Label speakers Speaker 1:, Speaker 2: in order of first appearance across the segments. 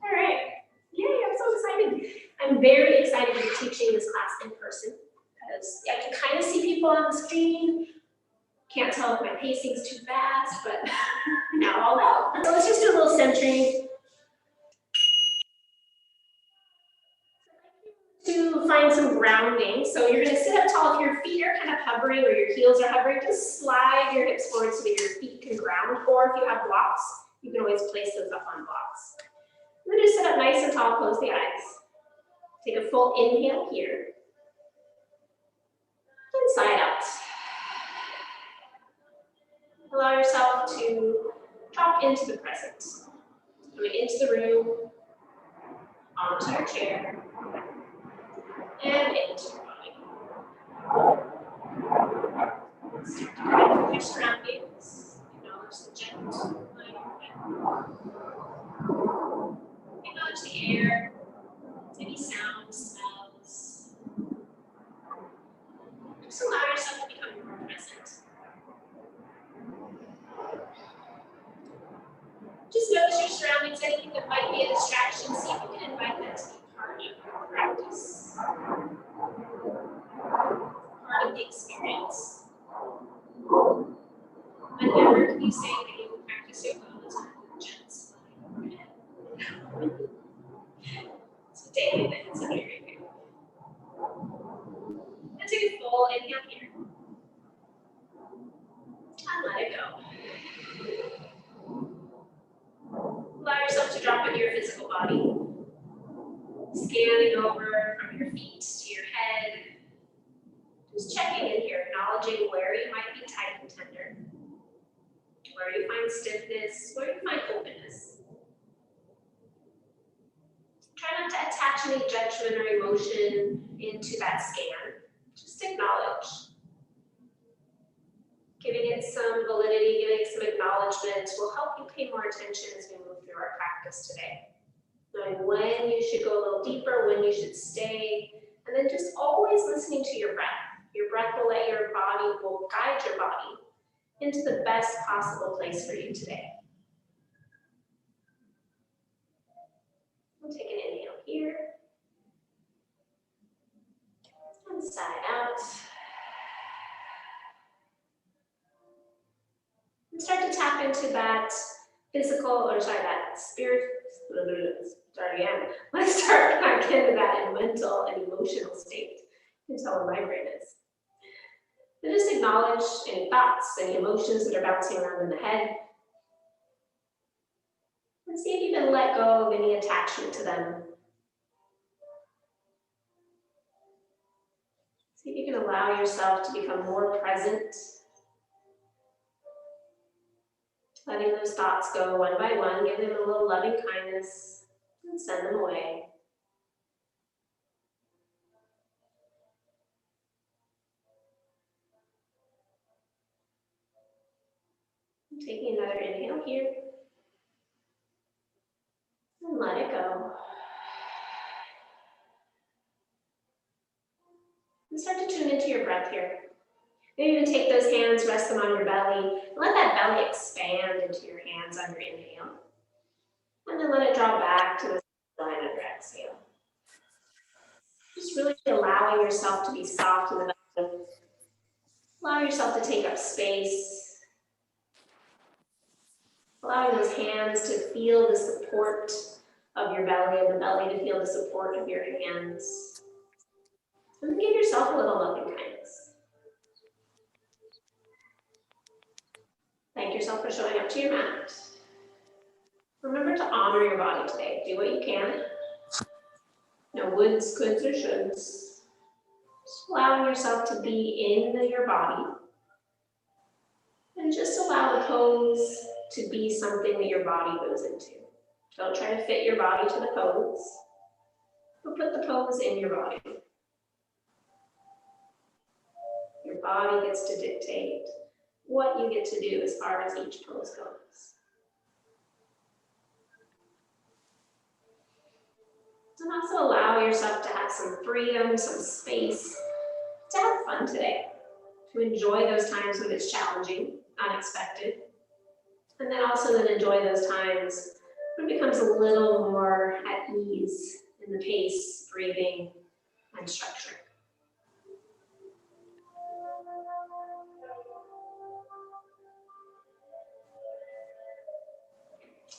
Speaker 1: All right. Yay, I'm so excited. I'm very excited to be teaching this class in person because I can kind of see people on the screen. Can't tell if my pacing's too fast, but now I'll know. So let's just do a little centering. To find some grounding. So you're gonna sit up tall. If your feet are kind of hovering or your heels are hovering, just slide your hips forward so that your feet can ground. Or if you have blocks, you can always place those up on blocks. And then just sit up nice and tall, close the eyes. Take a full inhale here. And sigh out. Allow yourself to drop into the present. Coming into the room, onto your chair, and into your body. Start to connect with your surroundings. Acknowledge the gentle line of your head. Acknowledge the air, any sounds, smells. Just allow yourself to become more present. Just notice your surroundings, anything that might be a distraction. See if you can invite that to be part of your practice. Part of the experience. I've never heard you say that you practice yoga all the time with Jen's head. It's a daily thing, it's a very good. And take a full inhale here. And let it go. Allow yourself to drop into your physical body. Scanning over from your feet to your head. Just checking in here, acknowledging where you might be tight and tender. Where you find stiffness, where you find openness. Try not to attach any judgment or emotion into that scan. Just acknowledge. Giving it some validity, giving it some acknowledgement will help you pay more attention as we move through our practice today. Knowing when you should go a little deeper, when you should stay, and then just always listening to your breath. Your breath will let your body, will guide your body into the best possible place for you today. We'll take an inhale here. And sigh out. And start to tap into that that spirit, start again. Let's start back into that mental and emotional state. You can tell where my brain is. And just acknowledge any thoughts, any emotions that are bouncing around in the head. And see if you can let go of any attachment to them. See if you can allow yourself to become more present. Letting those thoughts go one by one, give them a little loving kindness, and send them away. Taking another inhale here. And let it go. And start to tune into your breath here. Maybe even take those hands, rest them on your belly, and let that belly expand into your hands on your inhale. And then let it draw back to the line on your exhale. Just really allowing yourself to be soft in the belly. Allow yourself to take up space. Allowing those hands to feel the support of your belly and the belly to feel the support of your hands. And then give yourself a little loving kindness. Thank yourself for showing up to your mat. Remember to honor your body today. Do what you can. No woulds, coulds, or shoulds. Just allowing yourself to be in your body. And just allow the pose to be something that your body goes into. Don't try to fit your body to the pose, but put the pose in your body. Your body gets to dictate what you get to do as far as each pose goes. And also allow yourself to have some freedom, some space, to have fun today, to enjoy those times when it's challenging, unexpected, and then also enjoy those times It becomes a little more at ease in the pace, breathing, and structure.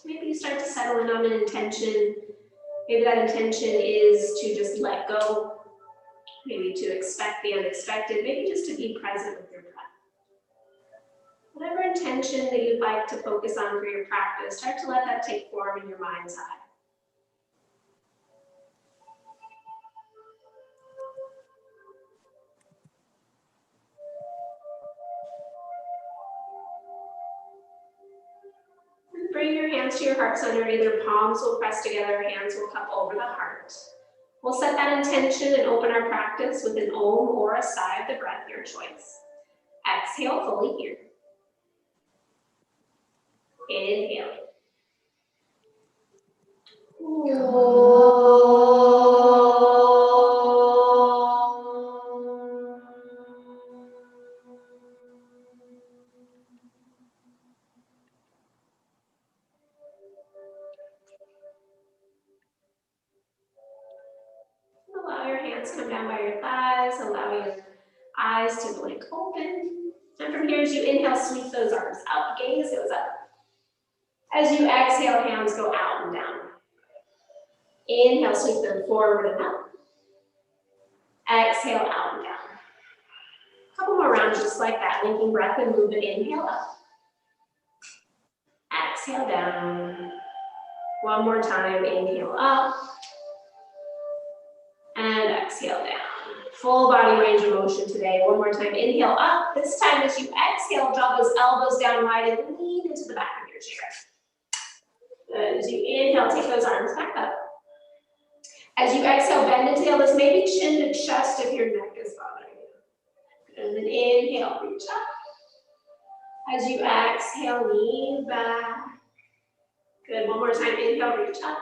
Speaker 1: Maybe you start to settle in on an intention. Maybe that intention is to just let go, maybe to expect the unexpected, maybe just to be present with your breath. Whatever intention that you'd like to focus on for your practice, start to let that take form in your mind's eye. And bring your hands to your heart center. Either palms will press together, hands will cup over the heart. We'll set that intention and open our practice with an om or a sigh of the breath, your choice. Exhale fully here. Inhale. Allow your hands to come down by your thighs. Allow your eyes to blink open. And from here, as you inhale, sweep those arms up. Gaze goes up. As you exhale, hands go out and down. Inhale, sweep them forward and up. Exhale, out and down. A couple more rounds just like that, linking breath and movement. Inhale up. Exhale down. One more time, inhale up. And exhale down. Full body range of motion today. One more time, inhale up. This time as you exhale, draw those elbows down wide and lean into the back of your chair. Good. As you inhale, take those arms back up. As you exhale, bend into elbows, maybe chin to chest if your neck is bothering you. And then inhale, reach up. As you exhale, lean back. Good. One more time, inhale, reach up.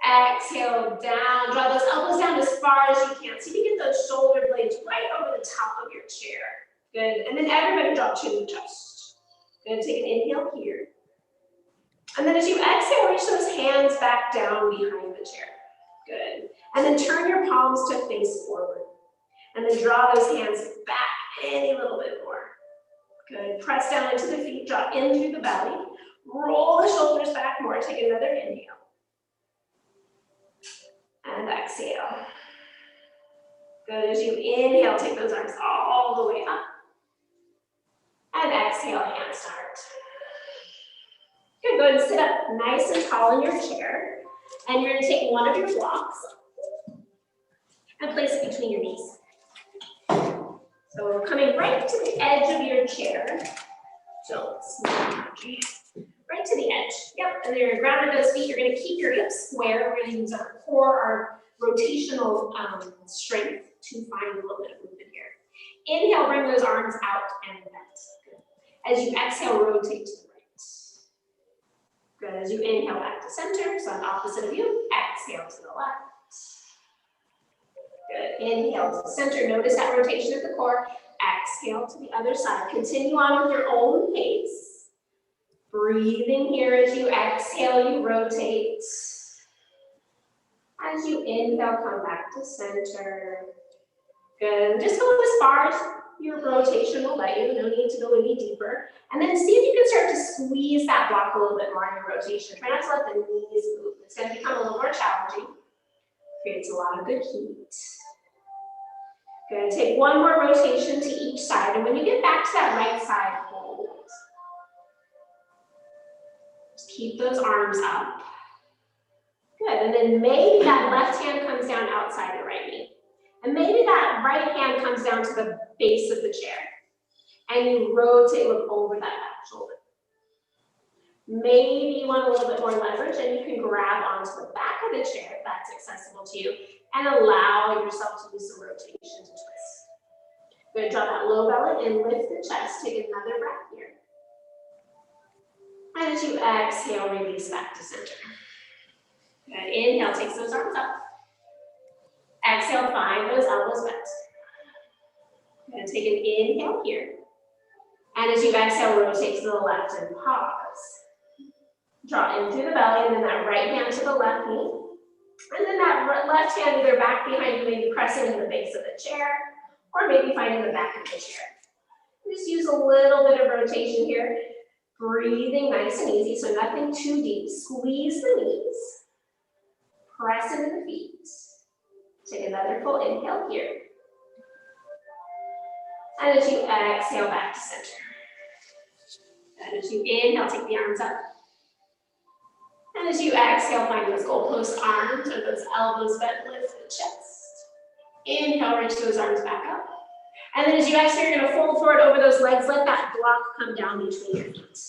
Speaker 1: Exhale, down. Draw those elbows down as far as you can. See if you get those shoulder blades right over the top of your chair. Good. And then everybody drop chin to chest. Good. Take an inhale here. And then as you exhale, reach those hands back down behind the chair. Good. And then turn your palms to face forward. And then draw those hands back any little bit more. Good. Press down into the feet, drop in through the belly. Roll the shoulders back more. Take another inhale. And exhale. Good. As you inhale, take those arms all the way up. And exhale, hand start. Good. Go ahead and sit up nice and tall in your chair. And you're going to take one of your blocks and place it between your knees. So we're coming right to the edge of your chair. So right to the edge. Yep. And then you're grounded those feet. You're going to keep your hips square. We're going to use our core, our rotational strength to find a little bit of movement here. Inhale, bring those arms out and bend. As you exhale, rotate to the right. Good. As you inhale back to center, so on opposite of you, exhale to the left. Good. Inhale to center. Notice that rotation at the core. Exhale to the other side. Continue on with your own pace. Breathing here as you exhale, you rotate. As you inhale, come back to center. Good. Just go as far as your rotation will let you. No need to go any deeper. And then see if you can start to squeeze that block a little bit more in your rotation. Try not to let the knees move. It's going to become a little more challenging. Creates a lot of good heat. Good. Take one more rotation to each side. And when you get back to that right side, hold. Just keep those arms up. Good. And then maybe that left hand comes down outside the right knee. And maybe that right hand comes down to the base of the chair. And you rotate, look over that back shoulder. Maybe you want a little bit more leverage and you can grab onto the back of the chair if that's accessible to you and allow yourself to do some rotation to twist. Good, drop that low belly and lift the chest. Take another breath here. And as you exhale, release back to center. Good, inhale, takes those arms up. Exhale, find those elbows bent. Good, take an inhale here. And as you exhale, rotate to the left and pause. Draw in through the belly, and then that right hand to the left knee. And then that left hand either back behind you, maybe pressing into the base of the chair, or maybe finding the back of the chair. Just use a little bit of rotation here. Breathing nice and easy, so nothing too deep. Squeeze the knees. Press into the feet. Take another full inhale here. And as you exhale, back to center. And as you inhale, take the arms up. And as you exhale, find those goalpost arms or those elbows bent, lift the chest. Inhale, reach those arms back up. And then as you exhale, you're gonna fold forward over those legs. Let that block come down between your feet.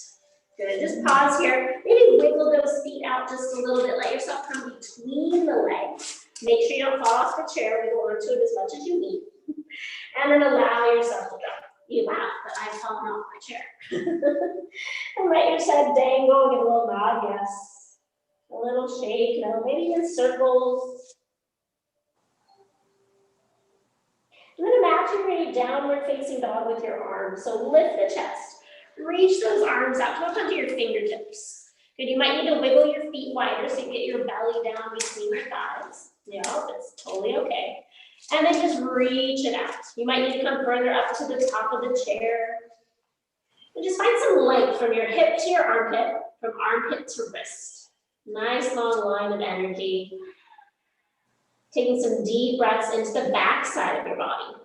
Speaker 1: Good, just pause here. Maybe wiggle those feet out just a little bit. Let yourself come between the legs. Make sure you don't fall off the chair. Wiggle onto it as much as you need. And then allow yourself to drop. You laugh, but I've fallen off my chair. And let your head dangle, give a little nod, yes. A little shake, maybe in circles. And then imagine you're in a downward facing dog with your arms. So lift the chest, reach those arms out, come up onto your fingertips. Good, you might need to wiggle your feet wider so you get your belly down between your thighs. Yeah, that's totally okay. And then just reach it out. You might need to come further up to the top of the chair. And just find some length from your hip to your armpit, from armpit to wrist. Nice long line of energy. Taking some deep breaths into the back side of your body.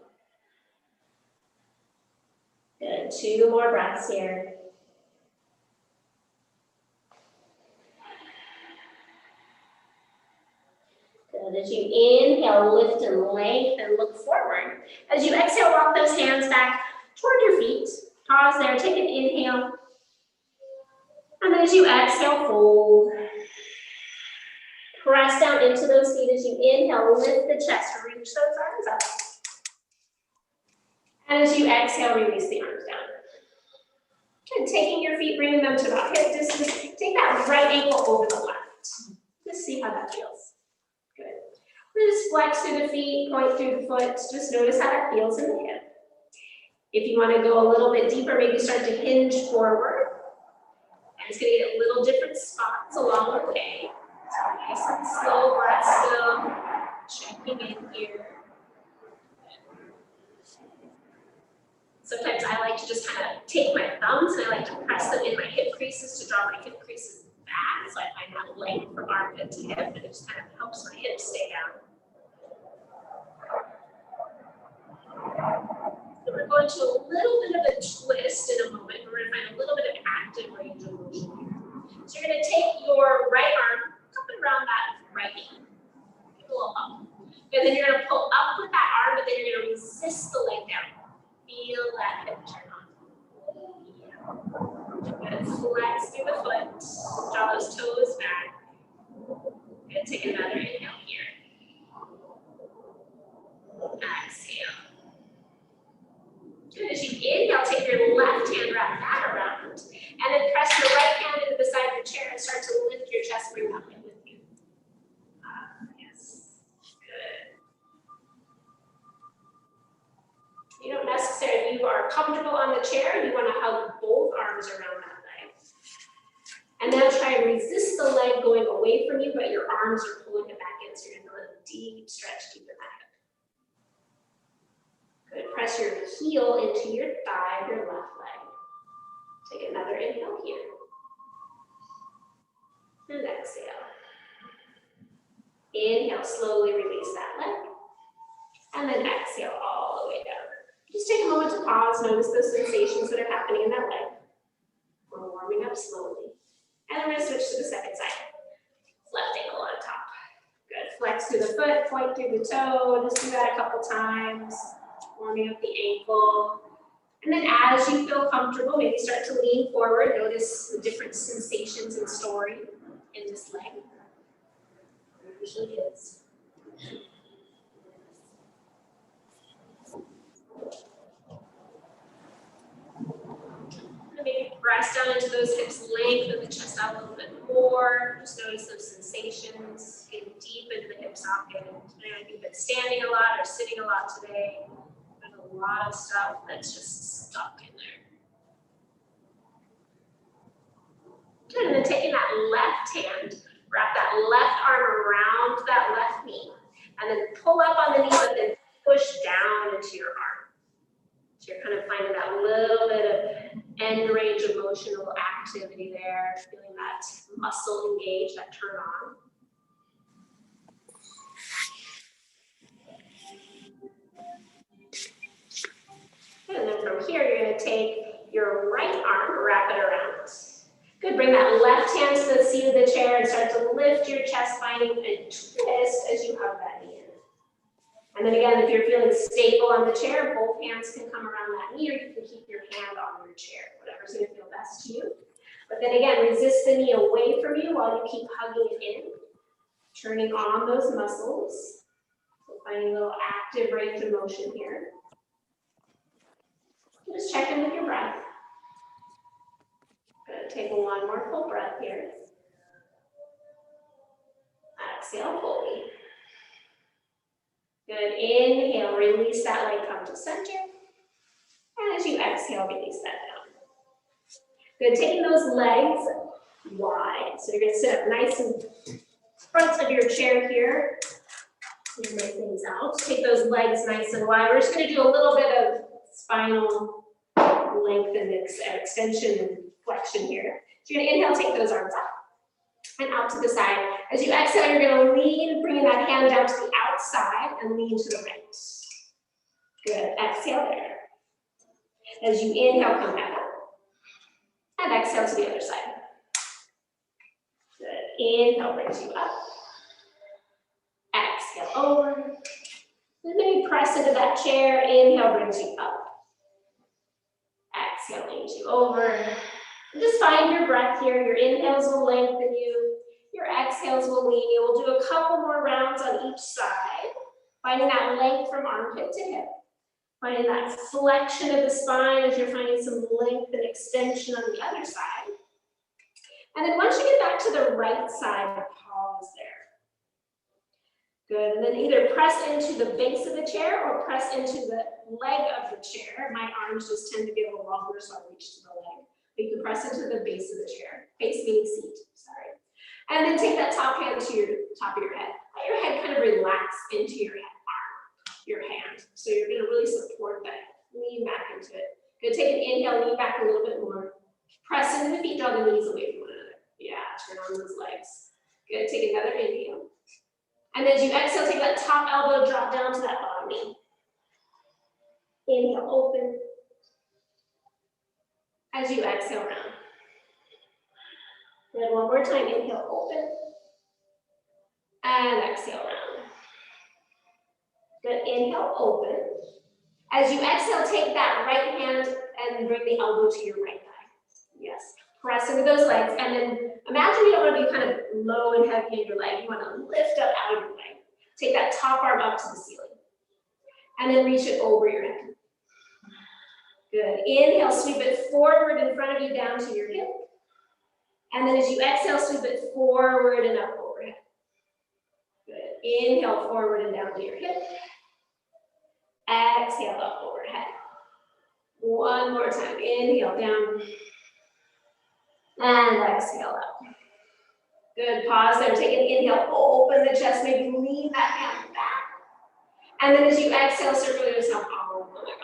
Speaker 1: Good, 2 more breaths here. Good, as you inhale, lift and lengthen, look forward. As you exhale, walk those hands back toward your feet. Pause there, take an inhale. And then as you exhale, fold. Press down into those feet as you inhale, lift the chest, reach those arms up. And as you exhale, release the arms down. And taking your feet, bringing them to about hip distance. Take that right ankle over the left. Just see how that feels. Good. Just flex through the feet, point through the foot. Just notice how that feels in the hip. If you want to go a little bit deeper, maybe start to hinge forward. And it's going to get a little different spots along the way. So nice and slow breath still. Checking in here. Sometimes I like to just kind of take my thumbs and I like to press them in my hip creases to draw my hip creases back. So I find that length from armpit to hip, and it just kind of helps my hips stay down. So we're going to a little bit of a twist in a moment. We're going to find a little bit of active range of motion here. So you're going to take your right arm up and around that right knee. Give a little up. And then you're going to pull up with that arm, but then you're going to resist the leg down. Feel that hip turn on. Good. Flex through the foot. Draw those toes back. Good. Take another inhale here. Exhale. Good. As you inhale, take your left hand, wrap that around. And then press your right hand into the side of the chair and start to lift your chest, bring that in with you. Yes. Good. You don't necessarily, you are comfortable on the chair, you want to hug both arms around that leg. And now try and resist the leg going away from you, but your arms are pulling it back in, so you're going to let a deep stretch deep in that hip. Good. Press your heel into your thigh, your left leg. Take another inhale here. And exhale. Inhale, slowly release that leg. And then exhale all the way down. Just take a moment to pause, notice those sensations that are happening in that leg. We're warming up slowly. And we're going to switch to the second side. Left ankle on top. Good. Flex through the foot, point through the toe. Just do that a couple times. Warming up the ankle. And then as you feel comfortable, maybe start to lean forward. Notice the different sensations and story in this leg. It usually is. And maybe press down into those hips, lengthen the chest out a little bit more. Just notice those sensations. Get deep into the hip socket. And if you've been standing a lot or sitting a lot today, there's a lot of stuff that's just stuck in there. Good, and then taking that that left hand, wrap that left arm around that left knee, and then pull up on the knee, but then push down into your arm. So you're kind of finding that little bit of end range of emotional activity there, feeling that muscle engage, that turn on. And then from here, you're going to take your right arm, wrap it around. Good, bring that left hand to the seat of the chair and start to lift your chest spine and twist as you hug that knee in. And then again, if you're feeling stable on the chair, both hands can come around that knee, or you can keep your hand on your chair, whatever's going to feel best to you. But then again, resist the knee away from you while you keep hugging it in, turning on those muscles. So finding a little active range of motion here. Just check in with your breath. Good. Take one more full breath here. Exhale fully. Good. Inhale, release that leg, come to center. And as you exhale, release that down. Good. Taking those legs wide. So you're going to sit up nice in front of your chair here. And lay things out. Take those legs nice and wide. We're just going to do a little bit of spinal length and extension and flexion here. So you're going to inhale, take those arms up and out to the side. As you exhale, you're going to lean, bringing that hand down to the outside and lean to the right. Good. Exhale there. As you inhale, come back up. And exhale to the other side. Good. Inhale brings you up. Exhale over. And maybe press into that chair. Inhale brings you up. Exhale leans you over. And just find your breath here. Your inhales will lengthen you. Your exhales will lean you. We'll do a couple more rounds on each side. Finding that length from armpit to hip. Finding that flexion of the spine as you're finding some length and extension on the other side. And then once you get back to the right side, pause there. Good, and then either press into the base of the chair or press into the leg of the chair. My arms just tend to be a little longer, so I reach to the leg. But you can press into the base of the chair. Base meaning seat, sorry. And then take that top hand to your top of your head. Let your head kind of relax into your hand. So you're gonna really support that. Lean back into it. Good, take an inhale, lean back a little bit more. Press into the feet, draw the knees away from one another. Yeah, turn on those legs. Good, take another inhale. And as you exhale, take that top elbow, drop down to that bottom knee. Inhale, open. As you exhale, round. Good, one more time, inhale, open. And exhale, round. Good, inhale, open. As you exhale, take that right hand and bring the elbow to your right thigh. Yes, press into those legs. And then imagine you don't want to be kind of low and heavy in your leg. You want to lift up out of your leg. Take that top arm up to the ceiling. And then reach it over your head. Good. Inhale, sweep it forward in front of you down to your hip. And then as you exhale, sweep it forward and up overhead. Good. Inhale, forward and down to your hip. Exhale, up overhead. One more time. Inhale, down. And exhale, up. Good, pause there, take an inhale, open the chest, maybe lean that hand back. And then as you exhale, circle yourself all the way up.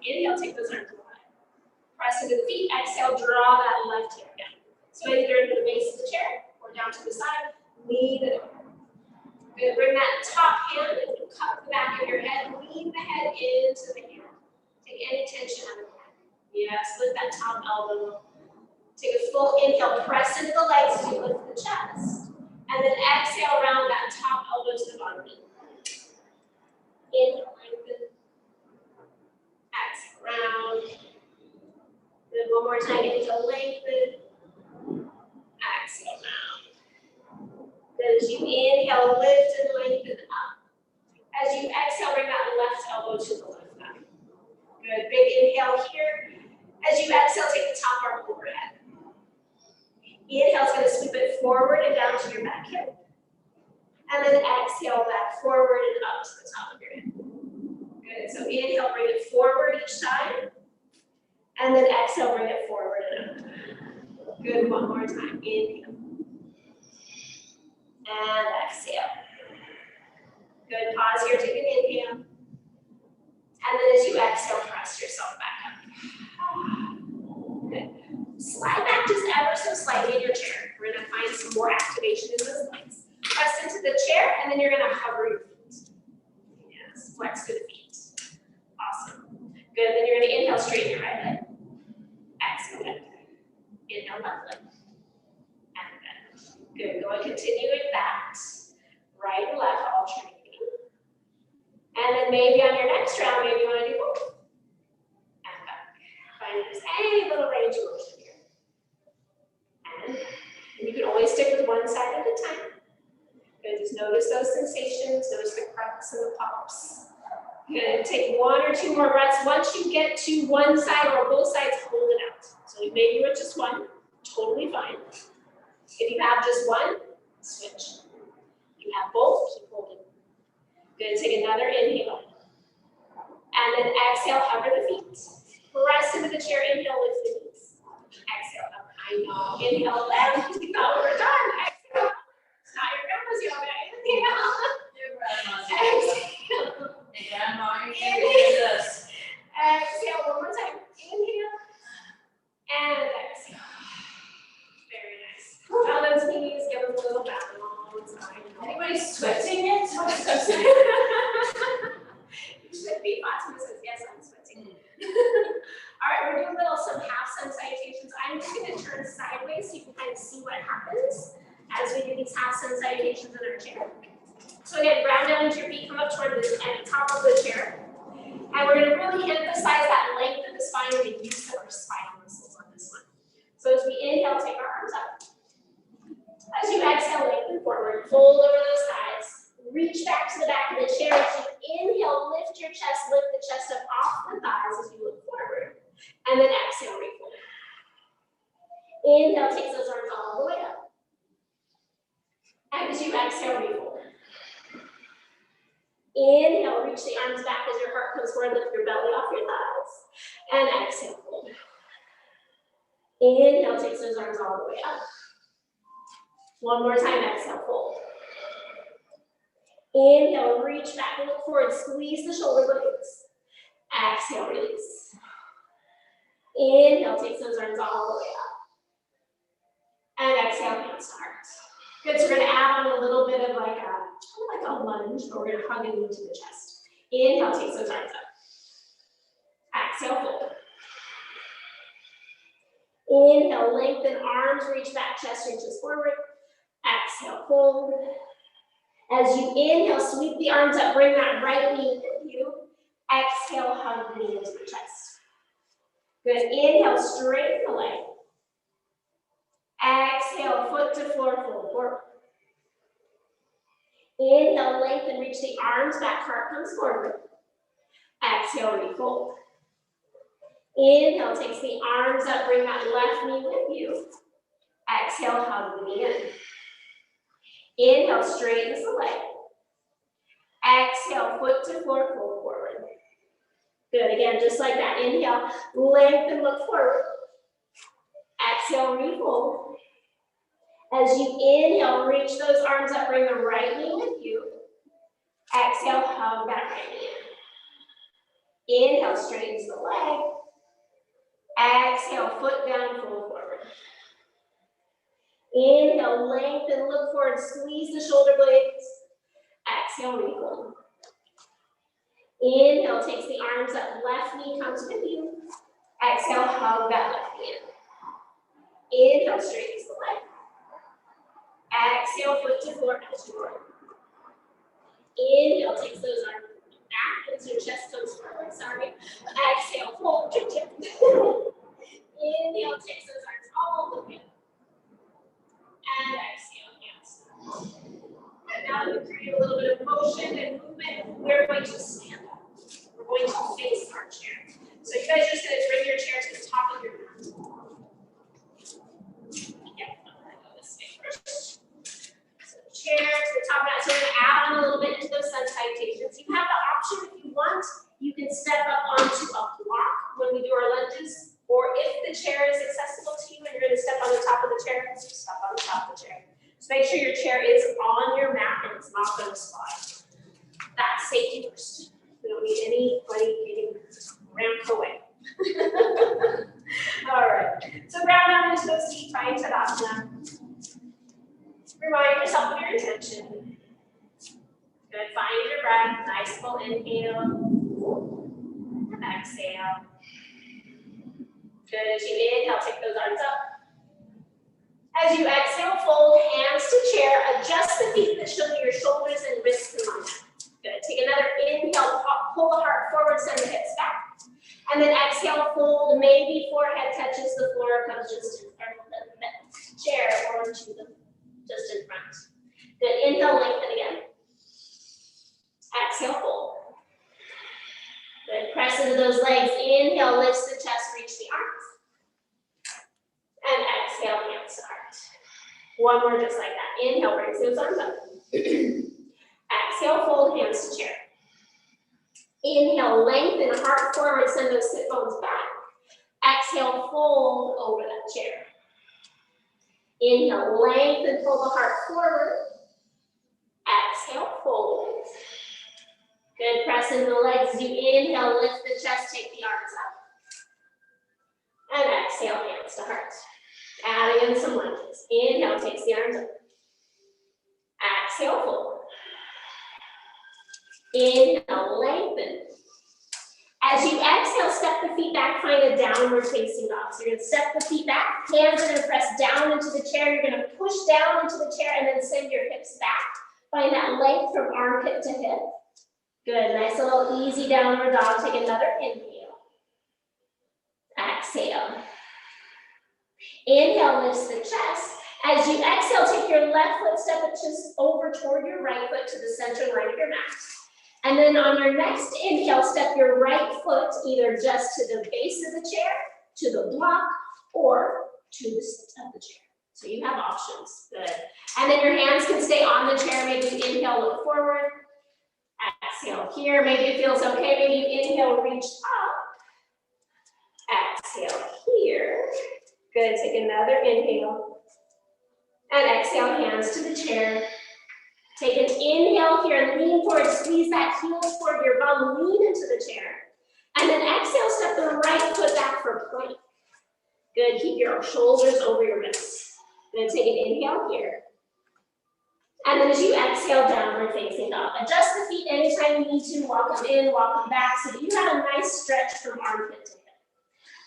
Speaker 1: Inhale, take those arms wide. Press into the feet, exhale, draw that left hip down. So either into the base of the chair or down to the side, lean it over. Good, bring that top hand and cup the back of your head, lean the head into the hand. Take any tension out of the head. Yes, lift that top elbow. Take a full inhale, press into the legs as you lift the chest. And then exhale, round that top elbow to the bottom knee. Inhale, lengthen. Exhale, round. Good, one more time, inhale, lengthen. Exhale, round. Good, as you inhale, lift and lengthen up. As you exhale, bring that left elbow to the left thigh. Good, big inhale here. As you exhale, take the top arm overhead. Inhale is going to sweep it forward and down to your back hip. And then exhale back forward and up to the top of your head. Good. So inhale, bring it forward each time. And then exhale, bring it forward and up. Good, one more time. Inhale. And exhale. Good, pause here, take an inhale. And then as you exhale, press yourself back up. Good. Slide back just ever so slightly in your chair. We're gonna find some more activation in those legs. Press into the chair, and then you're gonna hover your feet. Yes, flex through the feet. Awesome. Good, then you're gonna inhale, straighten your right leg. Exhale, bend. Inhale, left leg. And bend. Good, go and continue with that. Right and left alternating. And then maybe on your next round, maybe you wanna do both. And back. Find just any little range of motion here. And you can always stick with one side at a time. Good, just notice those sensations, notice the cracks and the pops. Good, take one or two more breaths. Once you get to one side or both sides, hold it out. So maybe with just one, totally fine. If you have just one, switch. If you have both, keep holding. Good, take another inhale. And then exhale, hover the feet. Press into the chair, inhale, lift the knees. Exhale, up, I know. Inhale, left, no, we're done. Exhale, it's not your grandma's yoga. Inhale.
Speaker 2: Your grandma's
Speaker 1: Exhale.
Speaker 2: Hey, grandma, you can do this.
Speaker 1: Exhale, one more time. Inhale. And exhale. Very nice. Down those knees, give them a little balance.
Speaker 2: Anybody sweating it?
Speaker 1: You should be. Fatima says, yes, I'm sweating. All right, we're doing some half sun salutations. I'm just going to turn sideways so you can kind of see what happens as we do these half sun salutations in our chair. So again, ground down into your feet, come up toward the top of the chair. And we're going to really emphasize that length of the spine and the use of our spinal muscles on this one. So as we inhale, take our arms up. As you exhale, lengthen forward, fold over those thighs. Reach back to the back of the chair. As you inhale, lift your chest, lift the chest up off the thighs as you look forward. And then exhale, refold. Inhale, takes those arms all the way up. And as you exhale, refold. Inhale, reach the arms back as your heart comes forward, lift your belly off your thighs. And exhale, fold. Inhale, takes those arms all the way up. One more time, exhale, fold. Inhale, reach back and look forward, squeeze the shoulder blades. Exhale, release. Inhale, takes those arms all the way up. And exhale, hands to heart. Good, so we're gonna add on a little bit of like a lunge, but we're gonna hug it into the chest. Inhale, takes those arms up. Exhale, fold. Inhale, lengthen arms, reach back, chest reaches forward. Exhale, fold. As you inhale, sweep the arms up, bring that right knee with you. Exhale, hug the knee into the chest. Good, inhale, straighten the leg. Exhale, foot to floor, fold forward. Inhale, lengthen, reach the arms back, heart comes forward. Exhale, refold. Inhale, takes the arms up, bring that left knee with you. Exhale, hug the knee in. Inhale, straightens the leg. Exhale, foot to floor, fold forward. Good, again, just like that. Inhale, lengthen, look forward. Exhale, refold. As you inhale, reach those arms up, bring the right knee with you. Exhale, hug that right knee in. Inhale, straightens the leg. Exhale, foot down, fold forward. Inhale, lengthen, look forward, squeeze the shoulder blades. Exhale, refold. Inhale, takes the arms up, left knee comes with you. Exhale, hug that left knee in. Inhale, straightens the leg. Exhale, foot to floor as you roll. Inhale, takes those arms back as your chest comes forward, sorry. Exhale, fold your chin. Inhale, takes those arms all the way up. And exhale, hands. And now that we've created a little bit of motion and movement, we're going to stand up. We're going to face our chair. So you guys are just going to bring your chair to the top of your mat. Yep, I'm going to go this way first. So chair to the top of that. So we're going to add on a little bit into those sun salutations. You have the option, if you want, you can step up onto a block when we do our lunges, or if the chair is accessible to you and you're going to step on the top of exhale. Good, as you inhale, take those arms up. As you exhale, fold hands to chair, adjust the feet that shoulder your shoulders and wrists in line. Good, take another inhale, pull the heart forward, send the hips back. And then exhale, fold, maybe forehead touches the floor, comes just in front of the chair or to the, just in front. Good, inhale, lengthen again. Exhale, fold. Good, press into those legs. Inhale, lifts the chest, reach the arms. And exhale, hands to heart. One more just like that. Inhale, brings those arms up. Exhale, fold, hands to chair. Inhale, lengthen, heart forward, send those sit bones back. Exhale, fold over that chair. Inhale, lengthen, pull the heart forward. Exhale, fold. Good, press in the legs. As you inhale, lift the chest, take the arms up. And exhale, hands to heart. Adding in some lunges. Inhale, takes the arms up. Exhale, fold. Inhale, lengthen. As you exhale, step the feet back, find a downward facing dog. So you're gonna step the feet back, hands are gonna press down into the chair. You're gonna push down into the chair and then send your hips back. Find that length from armpit to hip. Good, nice little easy downward dog. Take another inhale. Exhale. Inhale, lifts the chest. As you exhale, take your left foot, step it just over toward your right foot to the center line of your mat. And then on your next inhale, step your right foot either just to the base of the chair, to the block, or to the sit of the chair. So you have options, good. And then your hands can stay on the chair, maybe you inhale, look forward. Exhale here, maybe it feels okay, maybe you inhale, reach up. Exhale here. Good, take another inhale. And exhale, hands to the chair. Take an inhale here, lean forward, squeeze that heel toward your bum, lean into the chair. And then exhale, step the right foot back for plank. Good, keep your shoulders over your wrists. Good, take an inhale here. And then as you exhale, downward facing dog. Adjust the feet anytime you need to, walk them in, walk them back, so that you have a nice stretch from armpit to hip.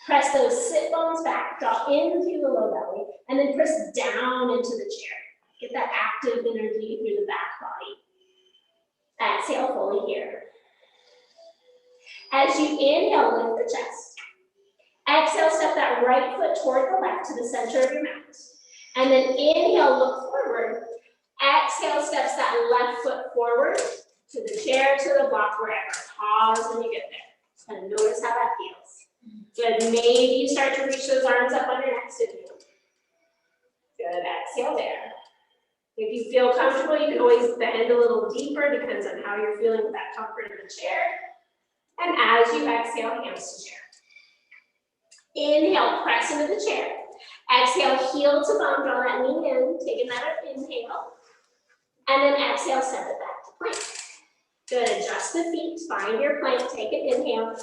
Speaker 1: Press those sit bones back, draw in through the low belly, and then press down into the chair. Get that active energy through the back body. Exhale fully here. As you inhale, lift the chest. Exhale, step that right foot toward the left to the center of your mat. And then inhale, look forward. Exhale, steps that left foot forward to the chair, to the block, wherever. Pause when you get there. Just kind of notice how that feels. Good, maybe you start to reach those arms up on your next inhale. Good, exhale there. If you feel comfortable, you can always bend a little deeper, depends on how you're feeling with that comfort in the chair. And as you exhale, hands to chair. Inhale, press into the chair. Exhale, heel to bum, draw that knee in, take another inhale. And then exhale, step it back to plank. Good, adjust the feet, find your plank, take an inhale.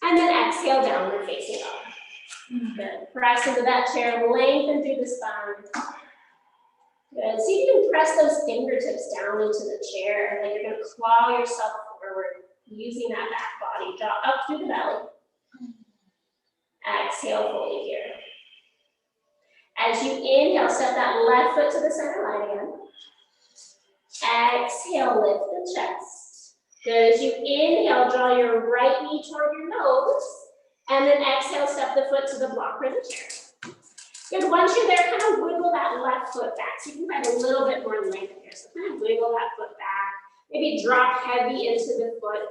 Speaker 1: And then exhale, downward facing dog. Good, press into that chair, lengthen through the spine. Good, see if you can press those fingertips down into the chair, like you're gonna claw yourself forward, using that back body, draw up through the belly. Exhale, fully here. As you inhale, step that left foot to the center line again. Exhale, lift the chest. Good, as you inhale, draw your right knee toward your nose. And then exhale, step the foot to the block or the chair. Good, once you're there, kind of wiggle that left foot back. So you can find a little bit more length here. So kind of wiggle that foot back. Maybe drop heavy into the foot.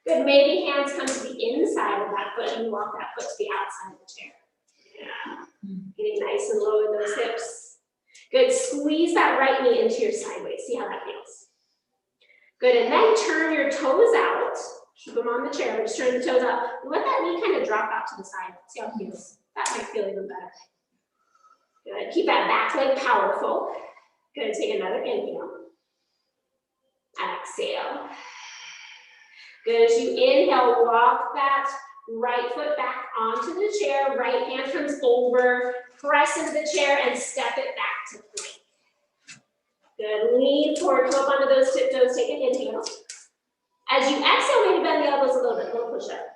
Speaker 1: Good, maybe hands come to the inside of that foot and you walk that foot to the outside of the chair. Yeah, getting nice and low in those hips. Good, squeeze that right knee into your sideways. See how that feels. Good, and then turn your toes out. Keep them on the chair, just turn the toes out. And let that knee kind of drop out to the side. See how it feels. That might feel even better. Good, keep that back leg powerful. Good, take another inhale. Exhale. Good, as you inhale, walk that right foot back onto the chair, right hand comes over, press into the chair and step it back to plank. Good, lean forward, come up onto those tiptoes, take an inhale. As you exhale, maybe bend the elbows a little bit, little push up.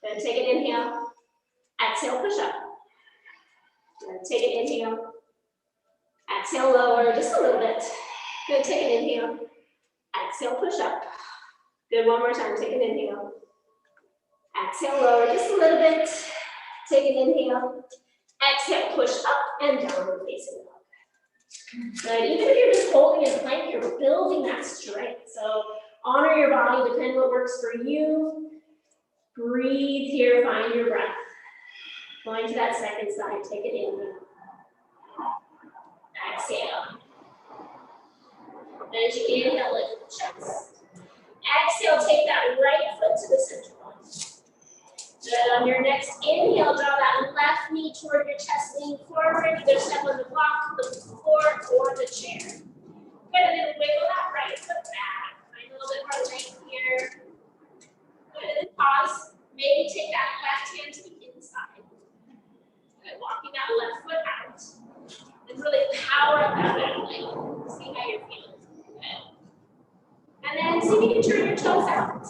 Speaker 1: Then take an inhale, exhale, push up. Then take an inhale, exhale, lower just a little bit. Good, take an inhale, exhale, push up. Good, one more time, take an inhale. Exhale, lower just a little bit. Take an inhale, exhale, push up and downward facing dog. Good, even if you're just holding in plank, you're building that strength. So honor your body, depend what works for you. Breathe here, find your breath. Going to that second side, take an inhale. Exhale. Then as you inhale, lift the chest. Exhale, take that right foot to the center line. Good, on your next inhale, draw that left knee toward your chest, lean forward, either step on the block, the floor, or the chair. Good, and then wiggle that right foot back. Find a little bit more length here. Good, and then pause. Maybe take that left hand to the inside. Good, walking that left foot out. And really power up that back leg. See how you're feeling. Good. And then see if you can turn your toes out.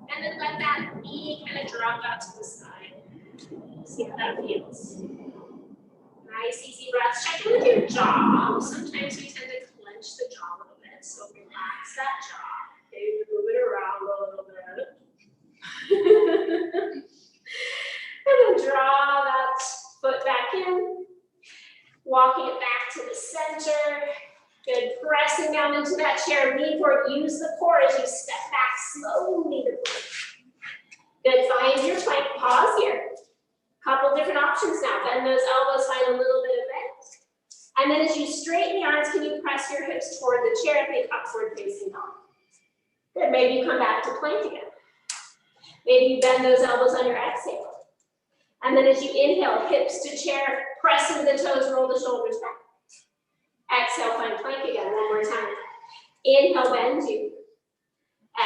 Speaker 1: And then let that knee kind of drop out to the side. See how that feels. Nice, easy breaths. Check in with your jaw. Sometimes we tend to clench the jaw a little bit. So relax that jaw. Maybe move it around a little bit. And then draw that foot back in. Walking it back to the center. Good, pressing down into that chair, lean forward, use the core as you step back slowly to plank. Good, find your plank, pause here. Couple different options now, bend those elbows, find a little bit of bend. And then as you straighten the arms, can you press your hips toward the chair, think upward facing dog. Good, maybe you come back to plank again. Maybe you bend those elbows on your exhale. And then as you inhale, hips to chair, press into the toes, roll the shoulders back. Exhale, find plank again, one more time. Inhale, bend you.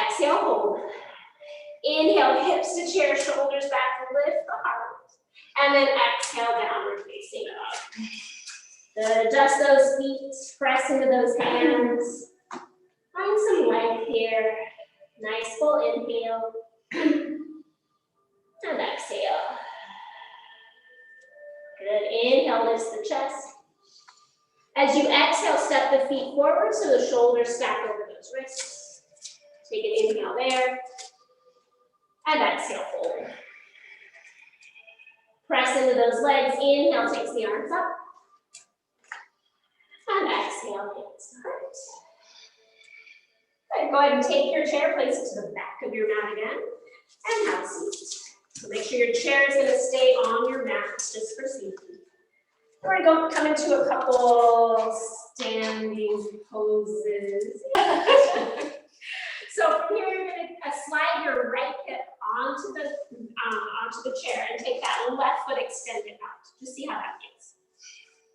Speaker 1: Exhale, hold. Inhale, hips to chair, shoulders back, lift the heart. And then exhale, downward facing dog. Good, adjust those feet, press into those hands. Find some length here. Nice full inhale. And exhale. Good, inhale, lifts the chest. As you exhale, step the feet forward so the shoulders stack over those wrists. Take an inhale there. And exhale, fold. Press into those legs. Inhale, takes the arms up. And exhale, hands to heart. Good, go ahead and take your chair, place it to the back of your mat again. And have a seat. So make sure your chair is going to stay on your mat just for safety. We're going to come into a couple standing poses. So from here, you're going to slide your right hip onto the chair and take that left foot extended out. Just see how that feels.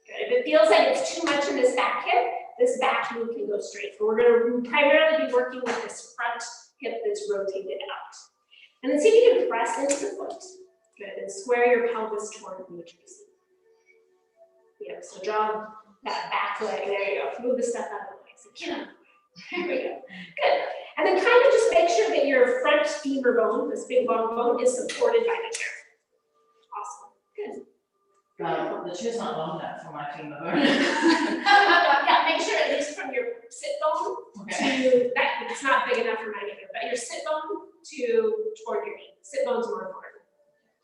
Speaker 1: Good. If it feels like it's too much in this back hip, this back knee can go straight. So we're going to primarily be working with this front hip that's rotated out. And then see if you can press into the foot. Good. And square your pelvis toward the trapezium. Yeah, so draw that back leg. There you go. Move the stuff out of the way. So get up. There we go. Good. And then kind of just make sure that your front femur bone, this big long bone, is supported by the chair. Awesome. Good.
Speaker 2: The chair's not long enough for my femur bone.
Speaker 1: Yeah, make sure at least from your sit bone
Speaker 2: Okay.
Speaker 1: to that. It's not big enough for mine either, but your sit bone to toward your knee. Sit bone's more important.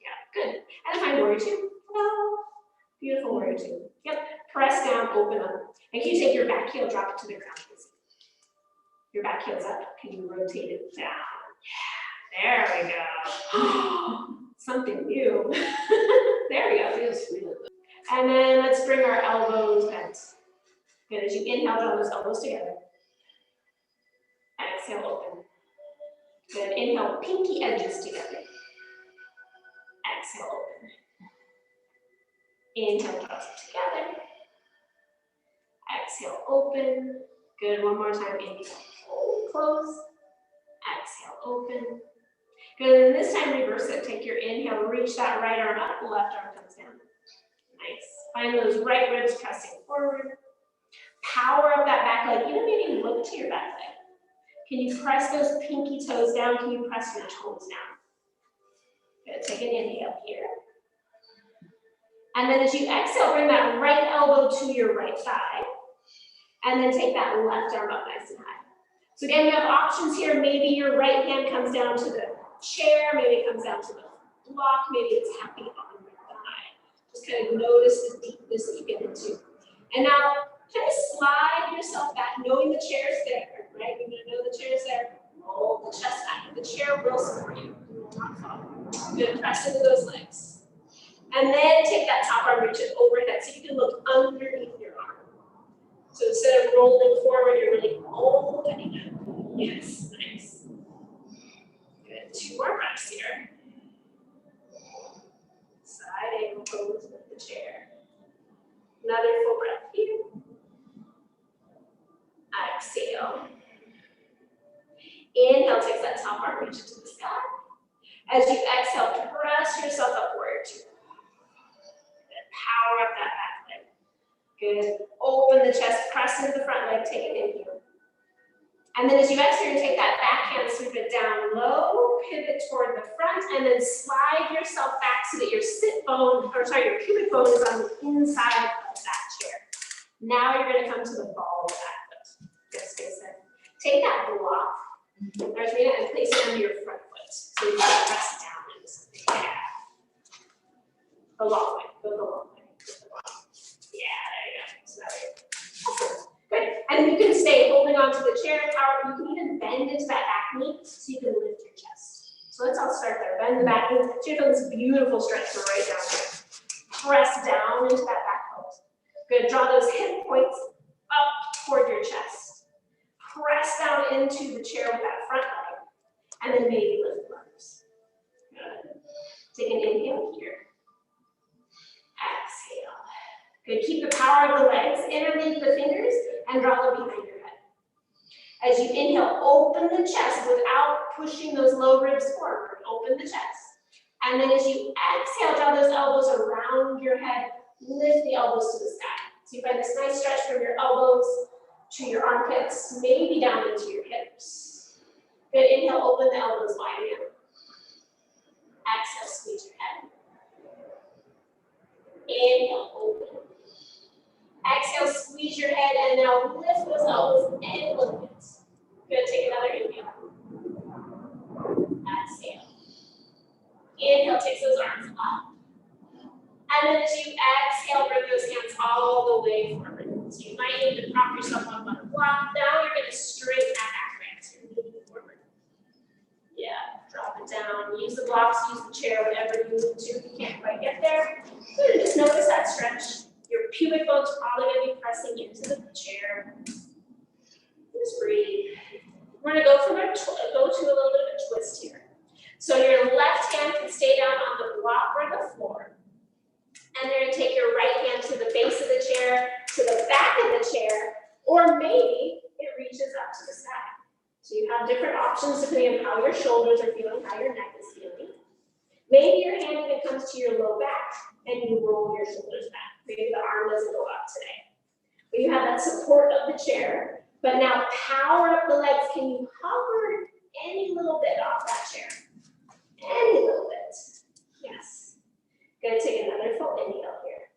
Speaker 1: Yeah, good. And find warrior two. Hello. Beautiful warrior two. Yep. Press down, open up. And can you take your back heel, drop it to the ground? Your back heel's up. Can you rotate it down? Yeah. There we go. Something new. There we go.
Speaker 2: Feels really good.
Speaker 1: And then let's bring our elbows bent. Good. As you inhale, draw those elbows together. Exhale, open. Good. Inhale, pinky edges together. Exhale, open. Inhale, draw it together. Exhale, open. Good. One more time. Inhale, hold, close. Exhale, open. Good. And this time, reverse it. Take your inhale, reach that right arm up, left arm comes down. Nice. Find those right ribs pressing forward. Power up that back leg. Even maybe look to your back leg. Can you press those pinky toes down? Can you press your toes down? Good, take an inhale here. And then as you exhale, bring that right elbow to your right thigh. And then take that left arm up nice and high. So again, you have options here. Maybe your right hand comes down to the chair, maybe it comes down to the block, maybe it's happy on your thigh. Just kind of notice the deepness that you get into. And now, kind of slide yourself back, knowing the chair's there, right? You're gonna know the chair's there. Roll the chest back. The chair will support you. You will not fall. Good, press into those legs. And then take that top arm, reach it overhead so you can look underneath your arm. So instead of rolling forward, you're really opening it. Yes, nice. Good, 2 more breaths here. Side angle pose with the chair. Another full breath here. Exhale. Inhale, take that top arm, reach it to the sky. As you exhale, press yourself upward. Good. Power up that back leg. Good. Open the chest, press into the front leg, take an inhale. And then as you exhale, take that back hand, sweep it down low, pivot toward the front, and then slide yourself back so that your your pubic bone is on the inside of that chair. Now you're going to come to the ball of the back foot. Yes, face it. Take that block, Arjuna, and place it under your front foot. So you can press down into something. Yeah. A long way. Go the long way. Yeah, there you go. So that way. Awesome. Good. And you can stay holding on to the chair tower. You can even bend into that back knee so you can lift your chest. So let's all start there. Bend the back knee. So you feel this beautiful stretch from right down here. Press down into that back foot. Good. Draw those hip points up toward your chest. Press down into the chair with that front leg. And then maybe lift the arms. Good. Take an inhale here. Exhale. Good. Keep the power of the legs underneath the fingers and draw them behind your head. As you inhale, open the chest without pushing those low ribs forward. Open the chest. And then as you exhale, draw those elbows around your head. Lift the elbows to the sky. So you find this nice stretch from your elbows to your armpits, maybe down into your hips. Good. Inhale, open the elbows wide again. Exhale, squeeze your head. Inhale, open. Exhale, squeeze your head, and now lift those elbows and look it. Good, take another inhale. Exhale. Inhale, takes those arms up. And then as you exhale, bring those hands all the way forward. So you might need to prop yourself up on a block. Now you're going to straighten that back leg. So you're moving forward. Yeah, drop it down. Use the blocks, use the chair, whatever you need to. You can't quite get there. Good, just notice that stretch. Your pubic bone's probably going to be pressing into the chair. Just breathe. We're going to go to a little bit of a twist here. So your left hand can stay down on the block or the floor. And you're going to take your right hand to the base of the chair, to the back of the chair, or maybe it reaches up to the sky. So you have different options depending on how your shoulders are feeling, how your neck is feeling. Maybe your hand even comes to your low back and you roll your shoulders back. Maybe the arm doesn't go up today. But you have that support of the chair. But now power up the legs. Can you hover any little bit off that chair? Any little bit. Yes. Gonna take another full inhale here.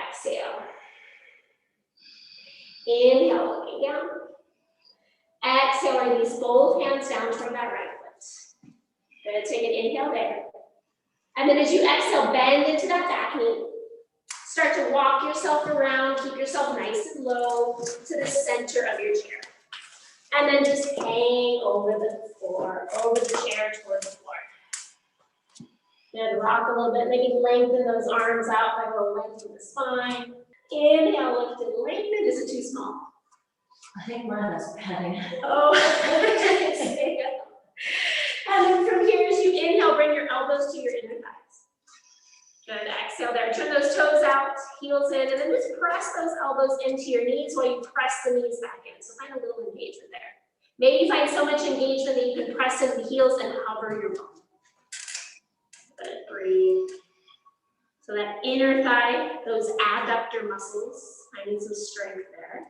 Speaker 1: Exhale. Inhale, looking down. Exhale, release both hands down toward that right foot. Gonna take an inhale there. And then as you exhale, bend into that back knee. Start to walk yourself around, keep yourself nice and low to the center of your chair. And then just hang over the floor, over the chair toward the floor. Good, rock a little bit, maybe lengthen those arms out by a little lengthen the spine. Inhale, lift and lengthen. Is it too small?
Speaker 2: I think mine is padding.
Speaker 1: Oh, there you go. And then from here, as you inhale, bring your elbows to your inner thighs. Good, exhale there. Turn those toes out, heels in, and then just press those elbows into your knees while you press the knees back in. So find a little engagement there. Maybe you find so much engagement that you can press into the heels and hover your bone. Good, breathe. So that inner thigh, those adductor muscles, I need some strength there.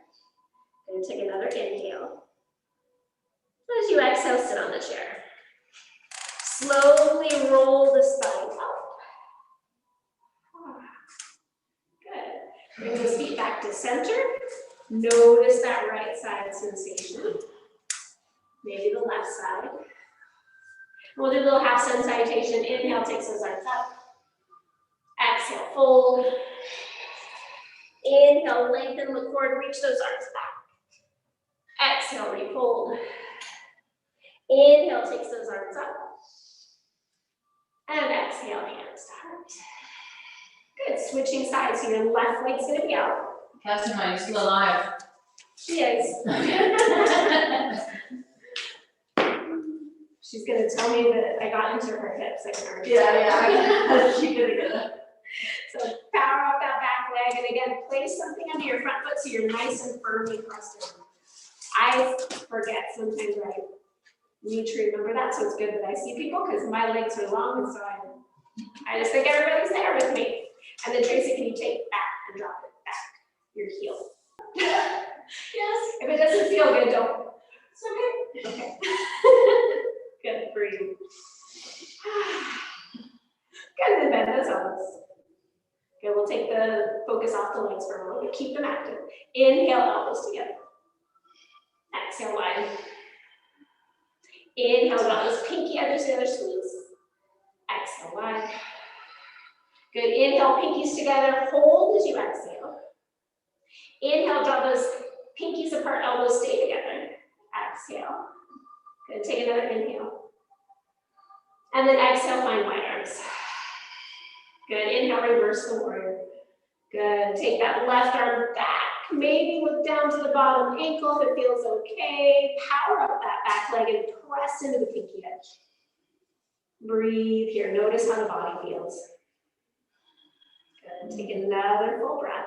Speaker 1: And take another inhale. As you exhale, sit on the chair. Slowly roll the spine up. Good. Bring those feet back to center. Notice that right side sensation. Maybe the left side. We'll do a little half sun salutation. Inhale, takes those arms up. Exhale, fold. Inhale, lengthen the cord, reach those arms back. Exhale, refold. Inhale, takes those arms up. And exhale, hands to heart. Good, switching sides here. Left leg's gonna be out.
Speaker 2: Catherine, are you still alive?
Speaker 1: She is. She's gonna tell me that I got into her hips. I can already tell.
Speaker 2: Yeah. She's gonna get it.
Speaker 1: So power up that back leg, and again, place something under your front foot so you're nice and firmly pressed in. I forget sometimes I need to remember that, so it's good that I see people because my legs are long, and so I just think everybody's there with me. And then Tracy, can you take back and drop it back, your heel? Yes. If it doesn't feel good, don't. It's okay. Okay. Good for you. Good, and bend those elbows. Good, we'll take the focus off the legs for a moment, keep them active. Inhale, elbows together. Exhale, wide. Inhale, draw those pinky edges together, squeeze. Exhale, wide. Good, inhale, pinkies together, hold as you exhale. Inhale, draw those pinkies apart, elbows stay together. Exhale. Good, take another inhale. And then exhale, find wide arms. Good, inhale, reverse the warrior. Good, take that left arm back, maybe look down to the bottom ankle if it feels okay. Power up that back leg and press into the pinky edge. Breathe here, notice how the body feels. Good, take another full breath.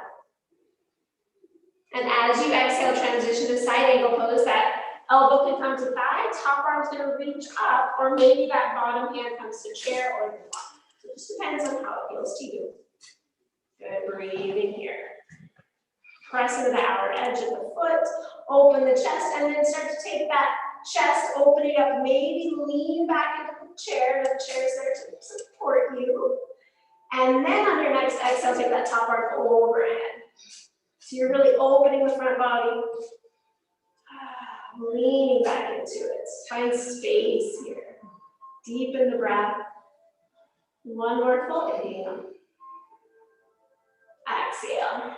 Speaker 1: And as you exhale, transition to side angle pose. That elbow can come to thigh, top arm's gonna reach up, or maybe that bottom hand comes to chair or the block. So it just depends on how it feels to you. Good, breathe in here. Press into the outer edge of the foot, open the chest, and then start to take that chest, open it up, maybe lean back into the chair. The chair's there to support you. And then on your next exhale, take that top arm overhead. So you're really opening the front body, leaning back into it. Find space here. Deepen the breath. One more full inhale. Exhale.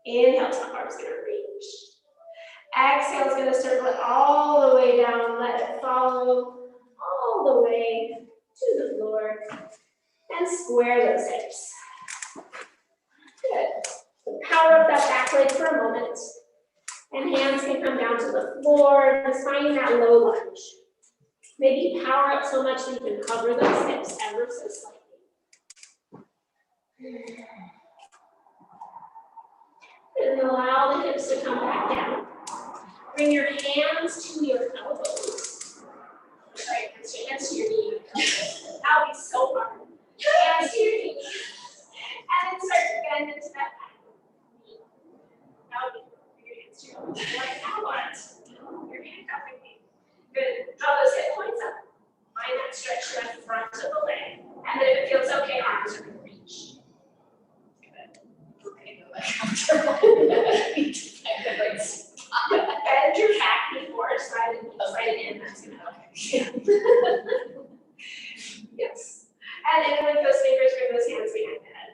Speaker 1: Inhale, top arm's gonna reach. Exhale is gonna circle it all the way down. Let it follow all the way to the floor. And square those hips. Good. So power up that back leg for a moment. And hands can come down to the floor, just finding that low lunge. Maybe power up so much that you can cover those hips ever so slightly. And allow the hips to come back down. Bring your hands to your elbows. Right, hands to your knee. That would be so hard. Hands to your knee. And then start to bend into that back. That would be your hands to your elbows. Right now, what? You're handcuffing me. Good. Draw those hip points up. Find that stretch to the front of the leg. And then if it feels okay, arms are going to reach. Good. Okay, go back after bend your back before side in. That's going to help. Yes. And then with those fingers, bring those hands behind the head.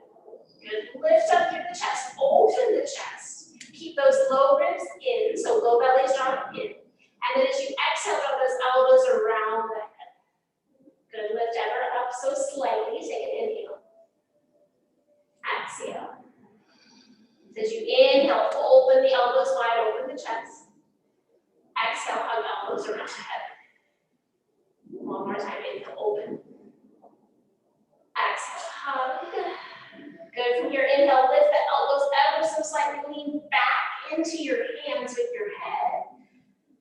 Speaker 1: Good. Lift up through the chest. Open the chest. Keep those low ribs in, so low belly's drawn in. And then as you exhale, draw those elbows around the head. Good, lift ever up so slightly, take an inhale. Exhale. As you inhale, open the elbows wide, open the chest. Exhale, hug elbows around the head. One more time, inhale, open. Exhale, hug. Good, from your inhale, lift the elbows ever so slightly, lean back into your hands with your head.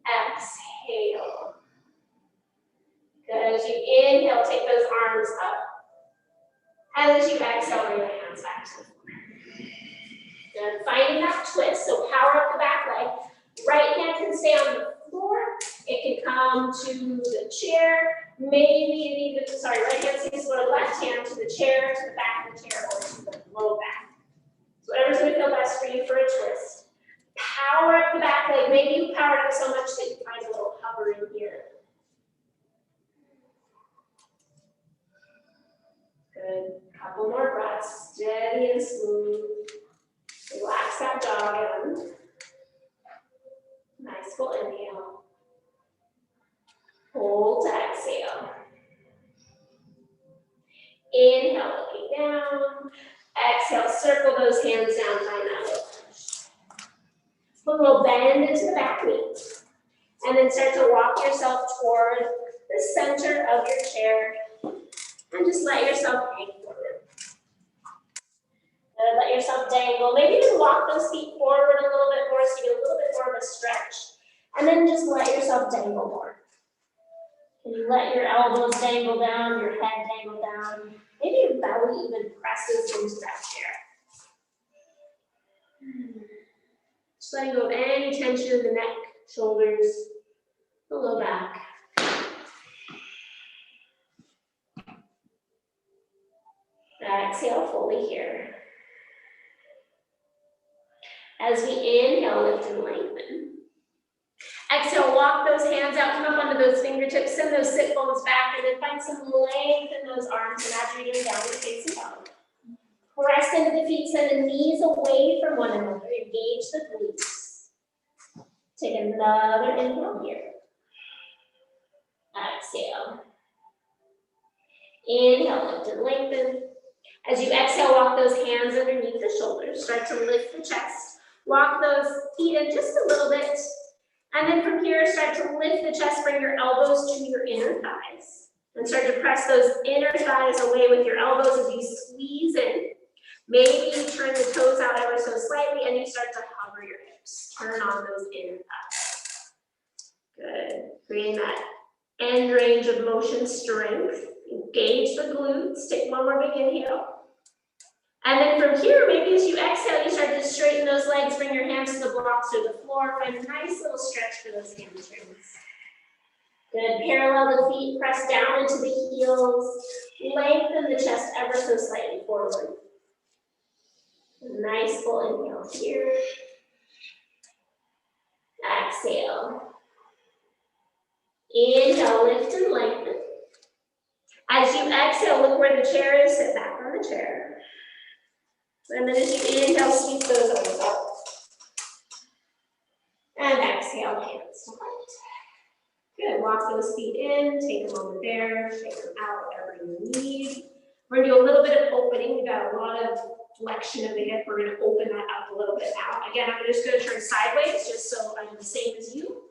Speaker 1: Exhale. Good, as you inhale, take those arms up. And as you exhale, bring the hands back to the floor. Good, finding that twist, so power up the back leg. Right hand can stay on the floor. It can come to the chair. Maybe it even, sorry, right hand stays on the left hand to the chair, to the back of the chair, or to the low back. So whatever's gonna feel best for you for a twist. Power up the back leg. Maybe you powered up so much that you find a little hover in here. Good. Couple more breaths. Steady and smooth. Relax that dog end. Nice full inhale. Hold to exhale. Inhale, looking down. Exhale, circle those hands down, find that little push. Put a little bend into the back knee. And then start to walk yourself toward the center of your chair. And just let yourself hang forward. And let yourself dangle. Maybe even walk those feet forward a little bit more so you get a little bit more of a stretch. And then just let yourself dangle more. Can you let your elbows dangle down, your head dangle down? Maybe your belly even presses into that chair. Just letting go of any tension in the neck, shoulders, the low back. Exhale fully here. As we inhale, lift and lengthen. Exhale, walk those hands out, come up onto those fingertips, send those sit bones back, and then find some length in those arms. Imagine you're doing downward facing dog. Press into the feet, send the knees away from one another. Engage the glutes. Take another inhale here. Exhale. Inhale, lift and lengthen. As you exhale, walk those hands underneath the shoulders. Start to lift the chest. Walk those feet in just a little bit. And then from here, start to lift the chest, bring your elbows to your inner thighs. And start to press those inner thighs away with your elbows as you squeeze in. Maybe you turn the toes out ever so slightly and you start to hover your hips. Turn on those inner thighs. Good. Creating that end range of motion strength. Engage the glutes. Take one more big inhale. And then from here, maybe as you exhale, you start to straighten those legs, bring your hands to the blocks or the floor. Find a nice little stretch for those hamstrings. Good. Parallel the feet, press down into the heels. Lengthen the chest ever so slightly forward. Nice full inhale here. Exhale. Inhale, lift and lengthen. As you exhale, look where the chair is, sit back on the chair. And then as you inhale, sweep those arms up. And exhale, hands to heart. Good, walk those feet in, take a moment there, shake them out, whatever you need. We're gonna do a little bit of opening. We've got a lot of flexion of the hip. We're gonna open that up a little bit now. Again, I'm just gonna turn sideways, just so I'm the same as you.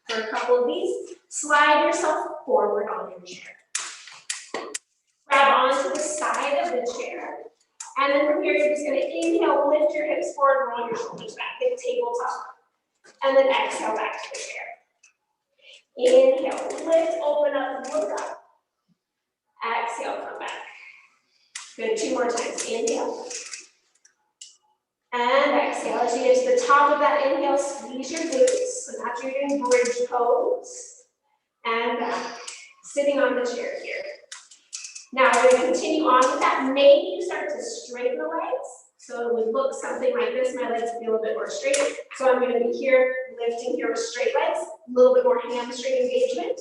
Speaker 1: For a couple of these, slide yourself forward on your chair. Grab onto the side of the chair. And then from here, you're just gonna inhale, lift your hips forward, roll your shoulders back, big tabletop. And then exhale back to the chair. Inhale, lift, open up, look up. Exhale, come back. Good, 2 more times. Inhale. And exhale. As you get to the top of that inhale, squeeze your glutes. So now you're doing bridge pose. And back. Sitting on the chair here. Now we're going to continue on with that. Maybe you start to straighten the legs. So it would look something like this. My legs feel a bit more straight. So I'm going to be here, lifting here with straight legs, a little bit more hamstring engagement.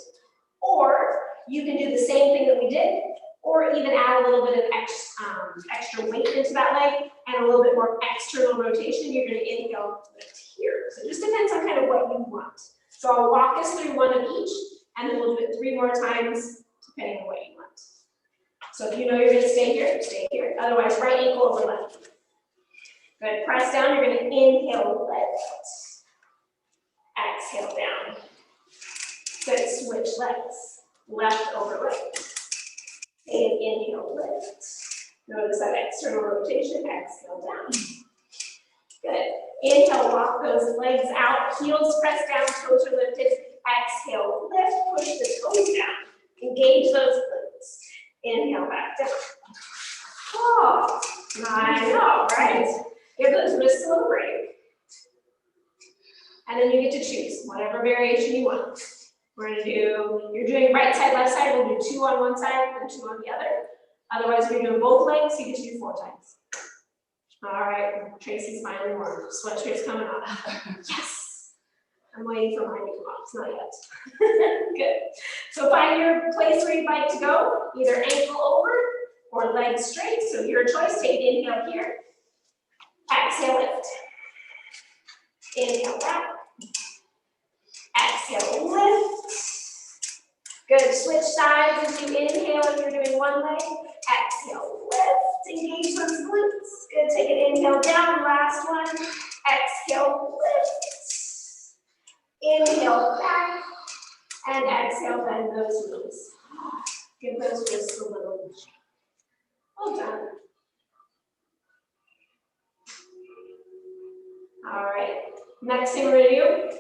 Speaker 1: Or you can do the same thing that we did, or even add a little bit of extra weight into that leg and a little bit more external rotation. You're going to inhale, lift here. So it just depends on kind of what you want. So I'll walk us through one of each, and then we'll do it 3 more times, depending on what you want. So if you know you're going to stay here, stay here. Otherwise, right ankle over left. Good. Press down. You're going to inhale, lift. Exhale down. Good. Switch legs. Left over right. And inhale, lift. Notice that external rotation. Exhale down. Good. Inhale, walk those legs out. Heels press down, toes are lifted. Exhale, lift. Push the toes down. Engage those glutes. Inhale, back down. Oh, I know, right? Give those wrists a little And then you get to choose whatever variation you want. We're gonna do, you're doing right side, left side, we'll do 2 on one side and 2 on the other. Otherwise, we're doing both legs, so you get to do 4 times. All right, Tracy's finally warm, sweatshirt's coming off. Yes! I'm waiting for mine to come off, it's not yet. Good. So find your place where you'd like to go, either ankle over or legs straight, so your choice. Take an inhale here. Exhale, lift. Inhale, back. Exhale, lift. Good, switch sides as you inhale if you're doing one leg. Exhale, lift, engage those glutes. Good, take an inhale down, last one. Exhale, lift. Inhale, back. And exhale, bend those knees. Give those wrists a little shake. Well done. All right, next thing we're gonna do,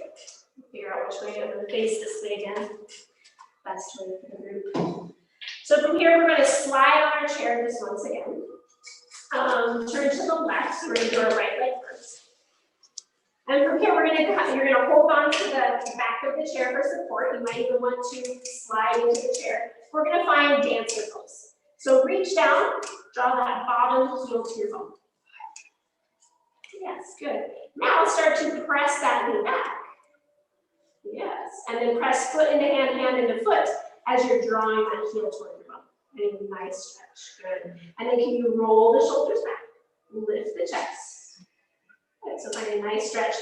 Speaker 1: figure out which way I'm gonna face this way again. Best way for the group. So from here, we're gonna slide on our chair just once again. Turn to the left, so we're gonna do our right leg first. And from here, you're gonna hold on to the back of the chair for support. You might even want to slide into the chair. We're gonna find dancer pose. So reach down, draw that bottom heel to your bone. Yes, good. Now start to press that knee back. Yes, and then press foot into hand, hand into foot as you're drawing that heel toward your bone. And a nice stretch, good. And then can you roll the shoulders back? Lift the chest. Good, so find a nice stretch.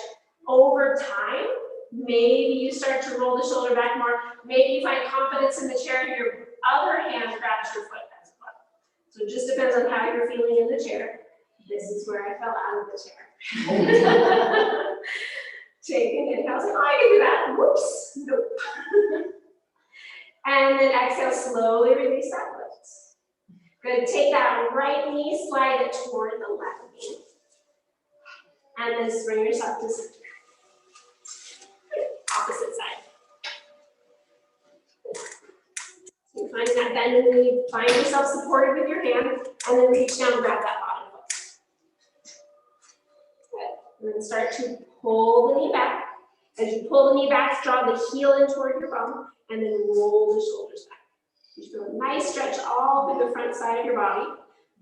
Speaker 1: Over time, maybe you start to roll the shoulder back more. Maybe you find confidence in the chair and your other hand grabs your foot as well. So it just depends on how you're feeling in the chair. This is where I fell out of the chair. Taking it, I was like, oh, I can do that. Whoops, nope. And then exhale, slowly release that lift. Good, take that right knee, slide it toward the left knee. And then bring yourself to center. Opposite side. So you're finding that bend in the knee, find yourself supported with your hand, and then reach down and grab that bottom foot. Good. And then start to pull the knee back. As you pull the knee back, draw the heel in toward your bum, and then roll the shoulders back. You feel a nice stretch all through the front side of your body.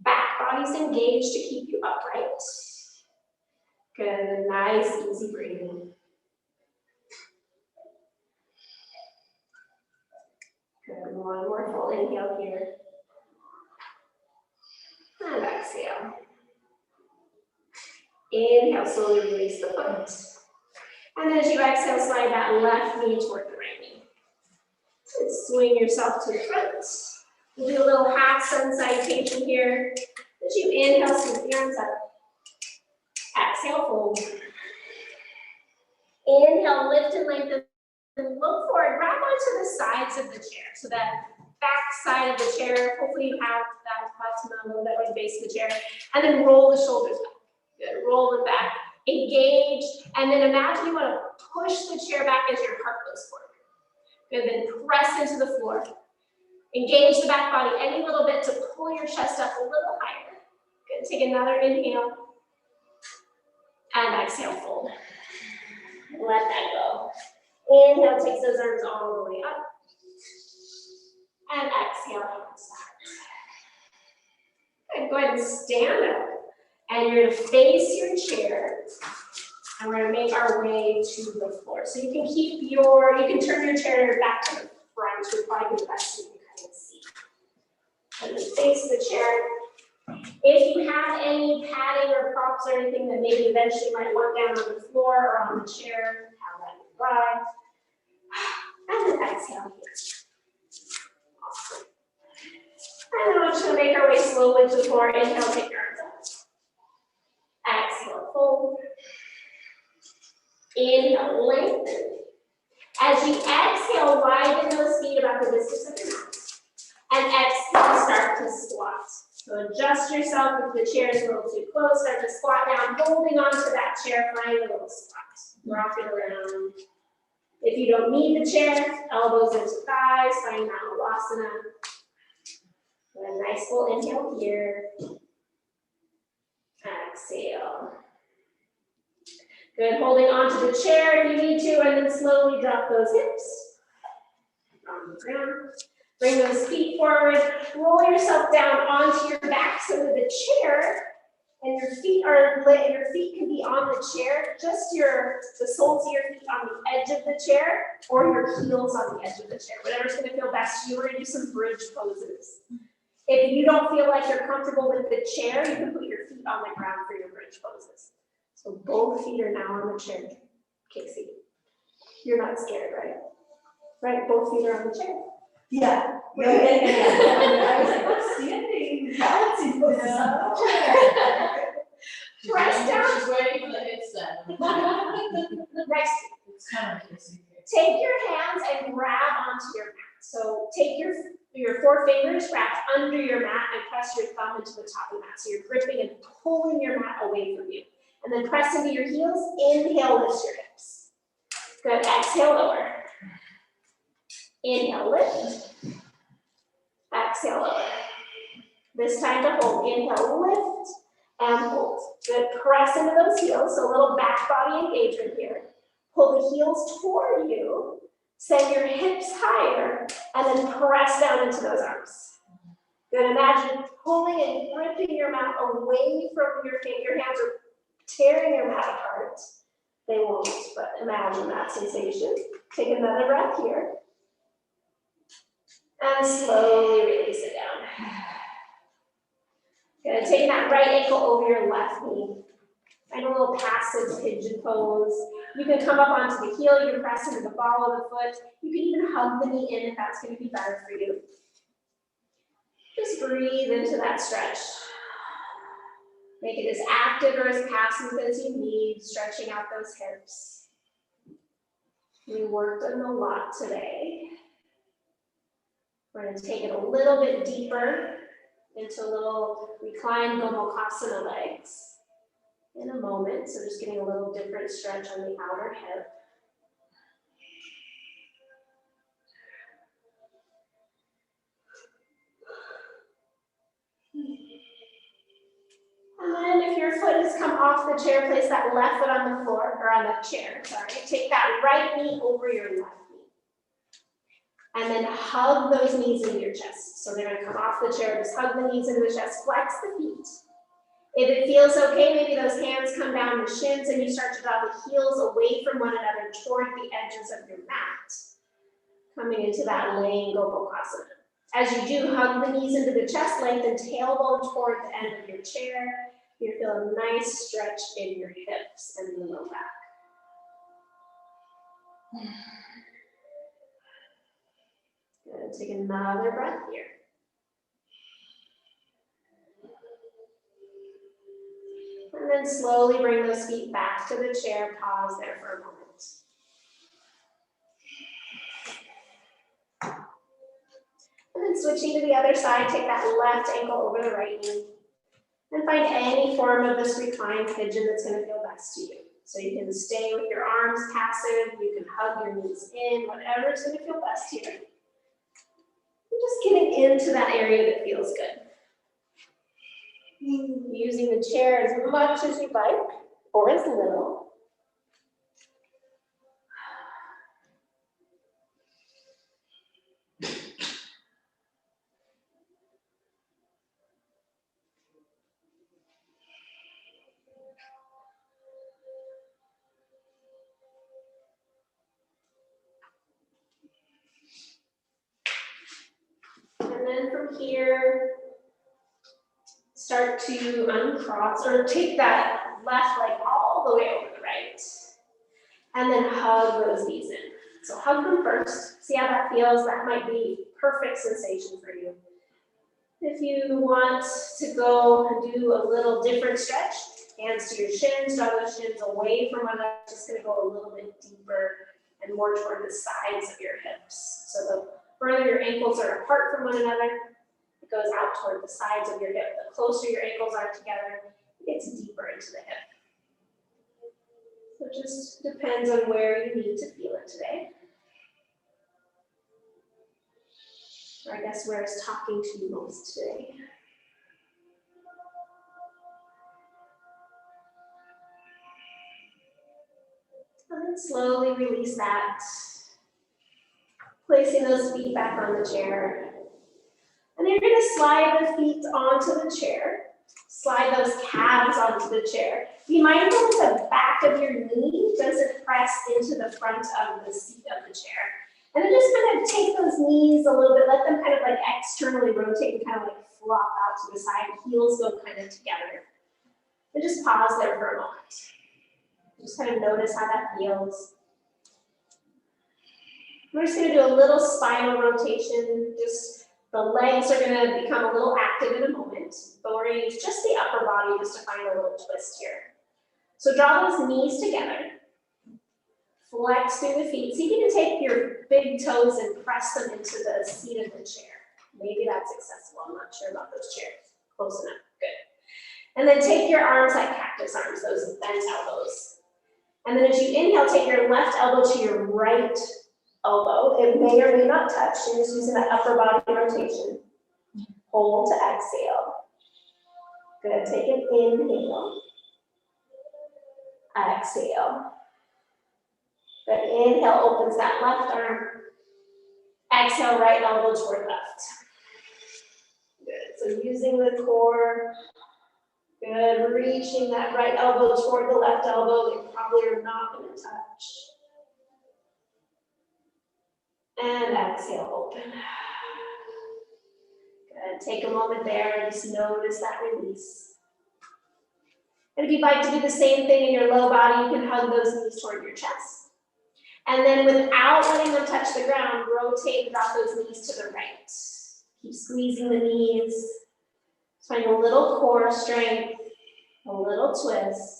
Speaker 1: Back body's engaged to keep you upright. Good, nice, easy breathing. Good, one more full inhale here. And exhale. Inhale, slowly release the foot. And then as you exhale, slide that left knee toward the right knee. And swing yourself to the front. We'll do a little half sun salutation here. As you inhale, scoop the arms up. Exhale, fold. Inhale, lift and lengthen. And look forward, grab onto the sides of the chair. So that back side of the chair, hopefully you have that button a little bit or the base of the chair. And then roll the shoulders back. Good, roll them back. Engage, and then imagine you want to push the chair back as your heart goes forward. Good, then press into the floor. Engage the back body any little bit to pull your chest up a little higher. Good, take another inhale. And exhale, fold. Let that go. Inhale, takes those arms all the way up. And exhale, hands back. Good, go ahead and stand up. And you're gonna face your chair. And we're gonna make our way to the floor. So you can you can turn your chair back to the front, which would probably be the best so you can kind of see. And then face the chair. If you have any padding or props or anything that maybe eventually you might want down on the floor or on the chair, have that nearby. And then exhale here. Awesome. And then we're just gonna make our way slowly to the floor. Inhale, take your arms up. Exhale, fold. Inhale, lengthen. As you exhale, widen those feet about the distance of your mat. And exhale, start to squat. So adjust yourself if the chair is a little too close. Start to squat down, holding onto that chair, find a little squat. Rock it around. If you don't need the chair, elbows into thighs, find that Malasana. A nice full inhale here. Exhale. Good, holding onto the chair if you need to, and then slowly drop those hips on the ground. Bring those feet forward, roll yourself down onto your back so that the chair and your feet are lit, and your feet can be on the chair, just the soles of your feet on the edge of the chair, or your heels on the edge of the chair, whatever's gonna feel best to you. We're gonna do some bridge poses. If you don't feel like you're comfortable with the chair, you can put your feet on the ground for your bridge poses. So both feet are now on the chair. Casey, you're not scared, right? Right, both feet are on the chair.
Speaker 3: Yeah.
Speaker 1: What are you thinking?
Speaker 3: I was like, what's standing, balancing this up?
Speaker 1: Press down.
Speaker 2: She's waiting for the hips then.
Speaker 1: Next,
Speaker 2: It's kind of kissy.
Speaker 1: take your hands and grab onto your mat. So take your 4 fingers, wrap under your mat, and press your thumb into the top of the mat. So you're gripping and pulling your mat away from you. And then press into your heels. Inhale, lift your hips. Good. Exhale, lower. Inhale, lift. Exhale, lower. This time to hold. Inhale, lift, and hold. Good. Press into those heels. So a little back body engagement here. Pull the heels toward you. Send your hips higher, and then press down into those arms. Good. Imagine pulling and gripping your mat away from your feet. Your hands are tearing your mat apart. They won't, but imagine that sensation. Take another breath here. And slowly release it down. Good. Taking that right ankle over your left knee. Find a little passive pigeon pose. You can come up onto the heel, you can press into the ball of the foot. You can even hug the knee in if that's going to be better for you. Just breathe into that stretch. Make it as active or as passive as you need, stretching out those hips. We worked on a lot today. We're going to take it a little bit deeper into a little reclined Gomukhasana legs in a moment. So just getting a little different stretch on the outer hip. And then if your foot has come off the chair, place that left foot on the floor, or on the chair, sorry. Take that right knee over your left knee. And then hug those knees into your chest. So they're gonna come off the chair, just hug the knees into the chest, flex the feet. If it feels okay, maybe those hands come down the shins and you start to draw the heels away from one another toward the edges of your mat. Coming into that laying Gomukhasana. As you do, hug the knees into the chest, lengthen tailbone toward the end of your chair. You feel a nice stretch in your hips and the low back. Good. Take another breath here. And then slowly bring those feet back to the chair. Pause there for a moment. And then switching to the other side, take that left ankle over the right knee. And find any form of this reclined pigeon that's going to feel best to you. So you can stay with your arms passive, you can hug your knees in, whatever is going to feel best here. And just getting into that area that feels good. Using the chair as much as you like, or as little. And then from here, start to uncross, or take that left leg all the way over the right. And then hug those knees in. So hug them first, see how that feels. That might be perfect sensation for you. If you want to go and do a little different stretch, hands to your shins, draw those shins away from one another. Just gonna go a little bit deeper and more toward the sides of your hips. So the further your ankles are apart from one another, it goes out toward the sides of your hip. The closer your ankles are together, it gets deeper into the hip. So it just depends on where you need to feel it today. Or I guess where it's talking to you most today. And slowly release that. Placing those feet back on the chair. And then you're gonna slide the feet onto the chair. Slide those calves onto the chair. Be mindful that the back of your knee doesn't press into the front of the seat of the chair. And then just kind of take those knees a little bit, let them kind of like externally rotate and kind of like flop out to the side. Heels go kind of together. And just pause there for a moment. Just kind of notice how that feels. We're just gonna do a little spinal rotation. Just the legs are gonna become a little active in a moment, but we're gonna use just the upper body just to find a little twist here. So draw those knees together. Flex through the feet. See if you can take your big toes and press them into the seat of the chair. Maybe that's accessible. I'm not sure about those chairs. Close enough. Good. And then take your arms like cactus arms, those bent elbows. And then as you inhale, take your left elbow to your right elbow. It may or may not touch. You're just using that upper body rotation. Hold to exhale. Good. Take an inhale. Exhale. Good. Inhale opens that left arm. Exhale, right elbow toward left. Good. So using the core. Good. Reaching that right elbow toward the left elbow. They probably are not going to touch. And exhale, open. Good. Take a moment there and just notice that release. And if you'd like to do the same thing in your low body, you can hug those knees toward your chest. And then without letting them touch the ground, rotate and drop those knees to the right. Keep squeezing the knees. Find a little core strength, a little twist.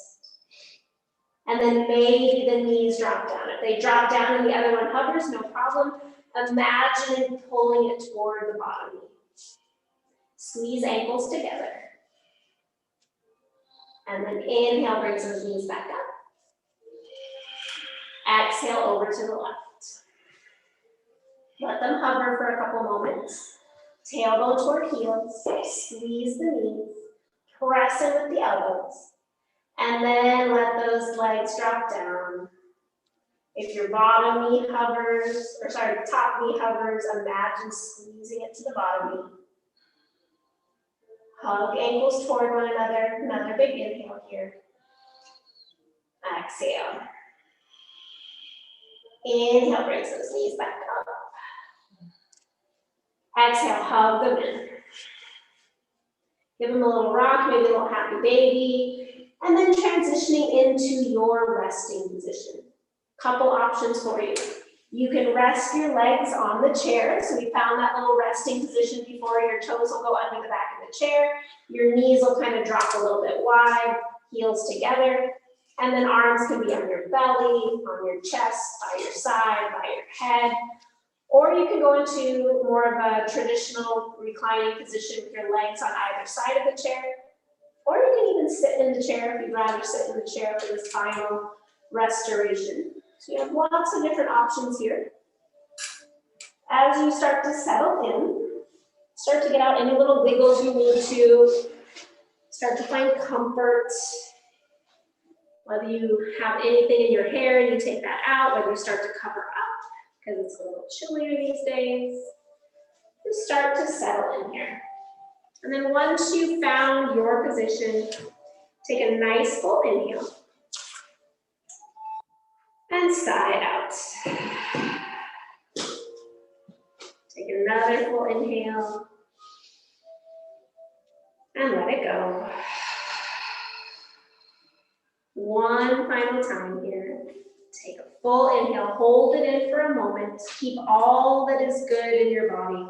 Speaker 1: And then maybe the knees drop down. If they drop down and the other one hovers, no problem. Imagine pulling it toward the bottom knee. Squeeze ankles together. And then inhale, brings those knees back up. Exhale over to the left. Let them hover for a couple moments. Tailbone toward heels. Squeeze the knees. Press in with the elbows. And then let those legs drop down. If your bottom knee hovers, top knee hovers, imagine squeezing it to the bottom knee. Hug ankles toward one another. Another big inhale here. Exhale. Inhale, brings those knees back up. Exhale, hug them in. Give them a little rock, maybe a little happy baby. And then transitioning into your resting position. Couple options for you. You can rest your legs on the chair. So we found that little resting position before. Your toes will go under the back of the chair. Your knees will kind of drop a little bit wide, heels together. And then arms can be on your belly, on your chest, by your side, by your head. Or you can go into more of a traditional reclining position with your legs on either side of the chair. Or you can even sit in the chair if you'd rather sit in the chair for this final restoration. So you have lots of different options here. As you start to settle in, start to get out any little wiggles you need to, start to find comfort. Whether you have anything in your hair and you take that out, whether you start to cover up because it's a little chillier these days, just start to settle in here. And then once you've found your position, take a nice full inhale. And sigh out. Take another full inhale. And let it go. One final time here. Take a full inhale, hold it in for a moment. Keep all that is good in your body.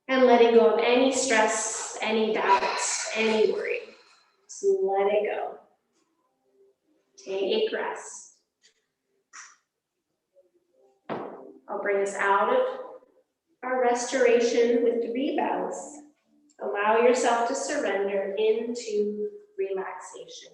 Speaker 1: And letting go of any stress, any doubts, any worry. Just let it go. Take rest. I'll bring us out of our restoration with 3 bows. Allow yourself to surrender into relaxation.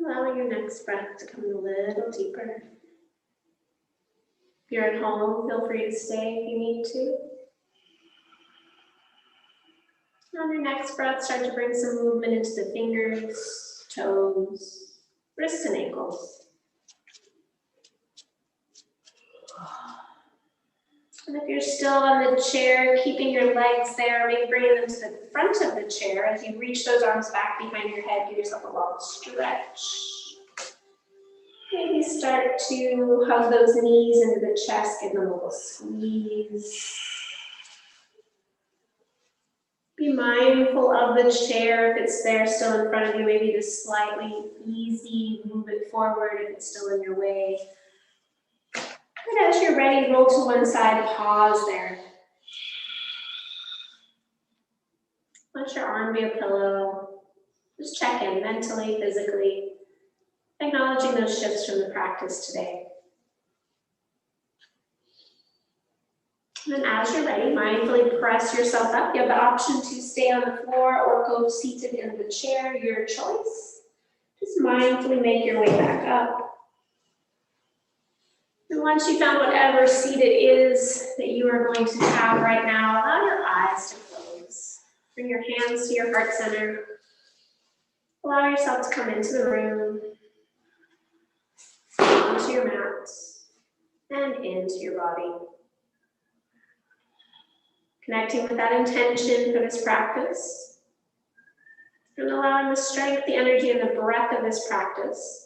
Speaker 1: Allow your next breath to come a little deeper. If you're at home, feel free to stay if you need to. On your next breath, start to bring some movement into the fingers, toes, wrists, and ankles. And if you're still on the chair, keeping your legs there, maybe bringing them to the front of the chair. As you reach those arms back behind your head, give yourself a long stretch. Maybe start to hug those knees into the chest, give them a little squeeze. Be mindful of the chair if it's there still in front of you, maybe just slightly easy, move it forward if it's still in your way. And as you're ready, roll to one side, pause there. Let your arm be a pillow. Just check in mentally, physically, acknowledging those shifts from the practice today. And then as you're ready, mindfully press yourself up. You have the option to stay on the floor or go seated in the chair, your choice. Just mindfully make your way back up. And once you found whatever seat it is that you are going to have right now, allow your eyes to close. Bring your hands to your heart center. Allow yourself to come into the room, onto your mat, and into your body. Connecting with that intention for this practice, and allowing the strength, the energy, and the breath of this practice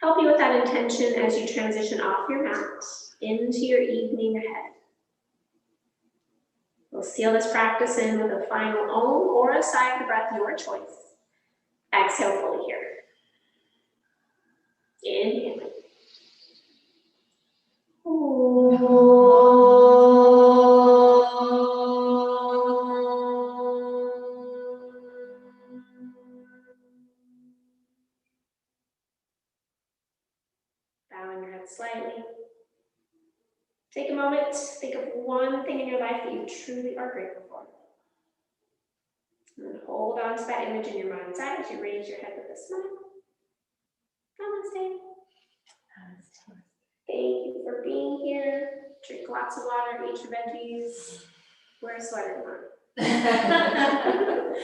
Speaker 1: help you with that intention as you transition off your mat into your evening ahead. We'll seal this practice in with a final Om or a sigh of the breath, your choice. Exhale fully here. Inhale. Bowing your head slightly. Take a moment, think of one thing in your life that you truly are grateful for. And then hold on to that image in your mind's eye as you raise your head with a smile. Namaste. Thank you for being here. Drink lots of water, eat your veggies, wear a sweater tomorrow.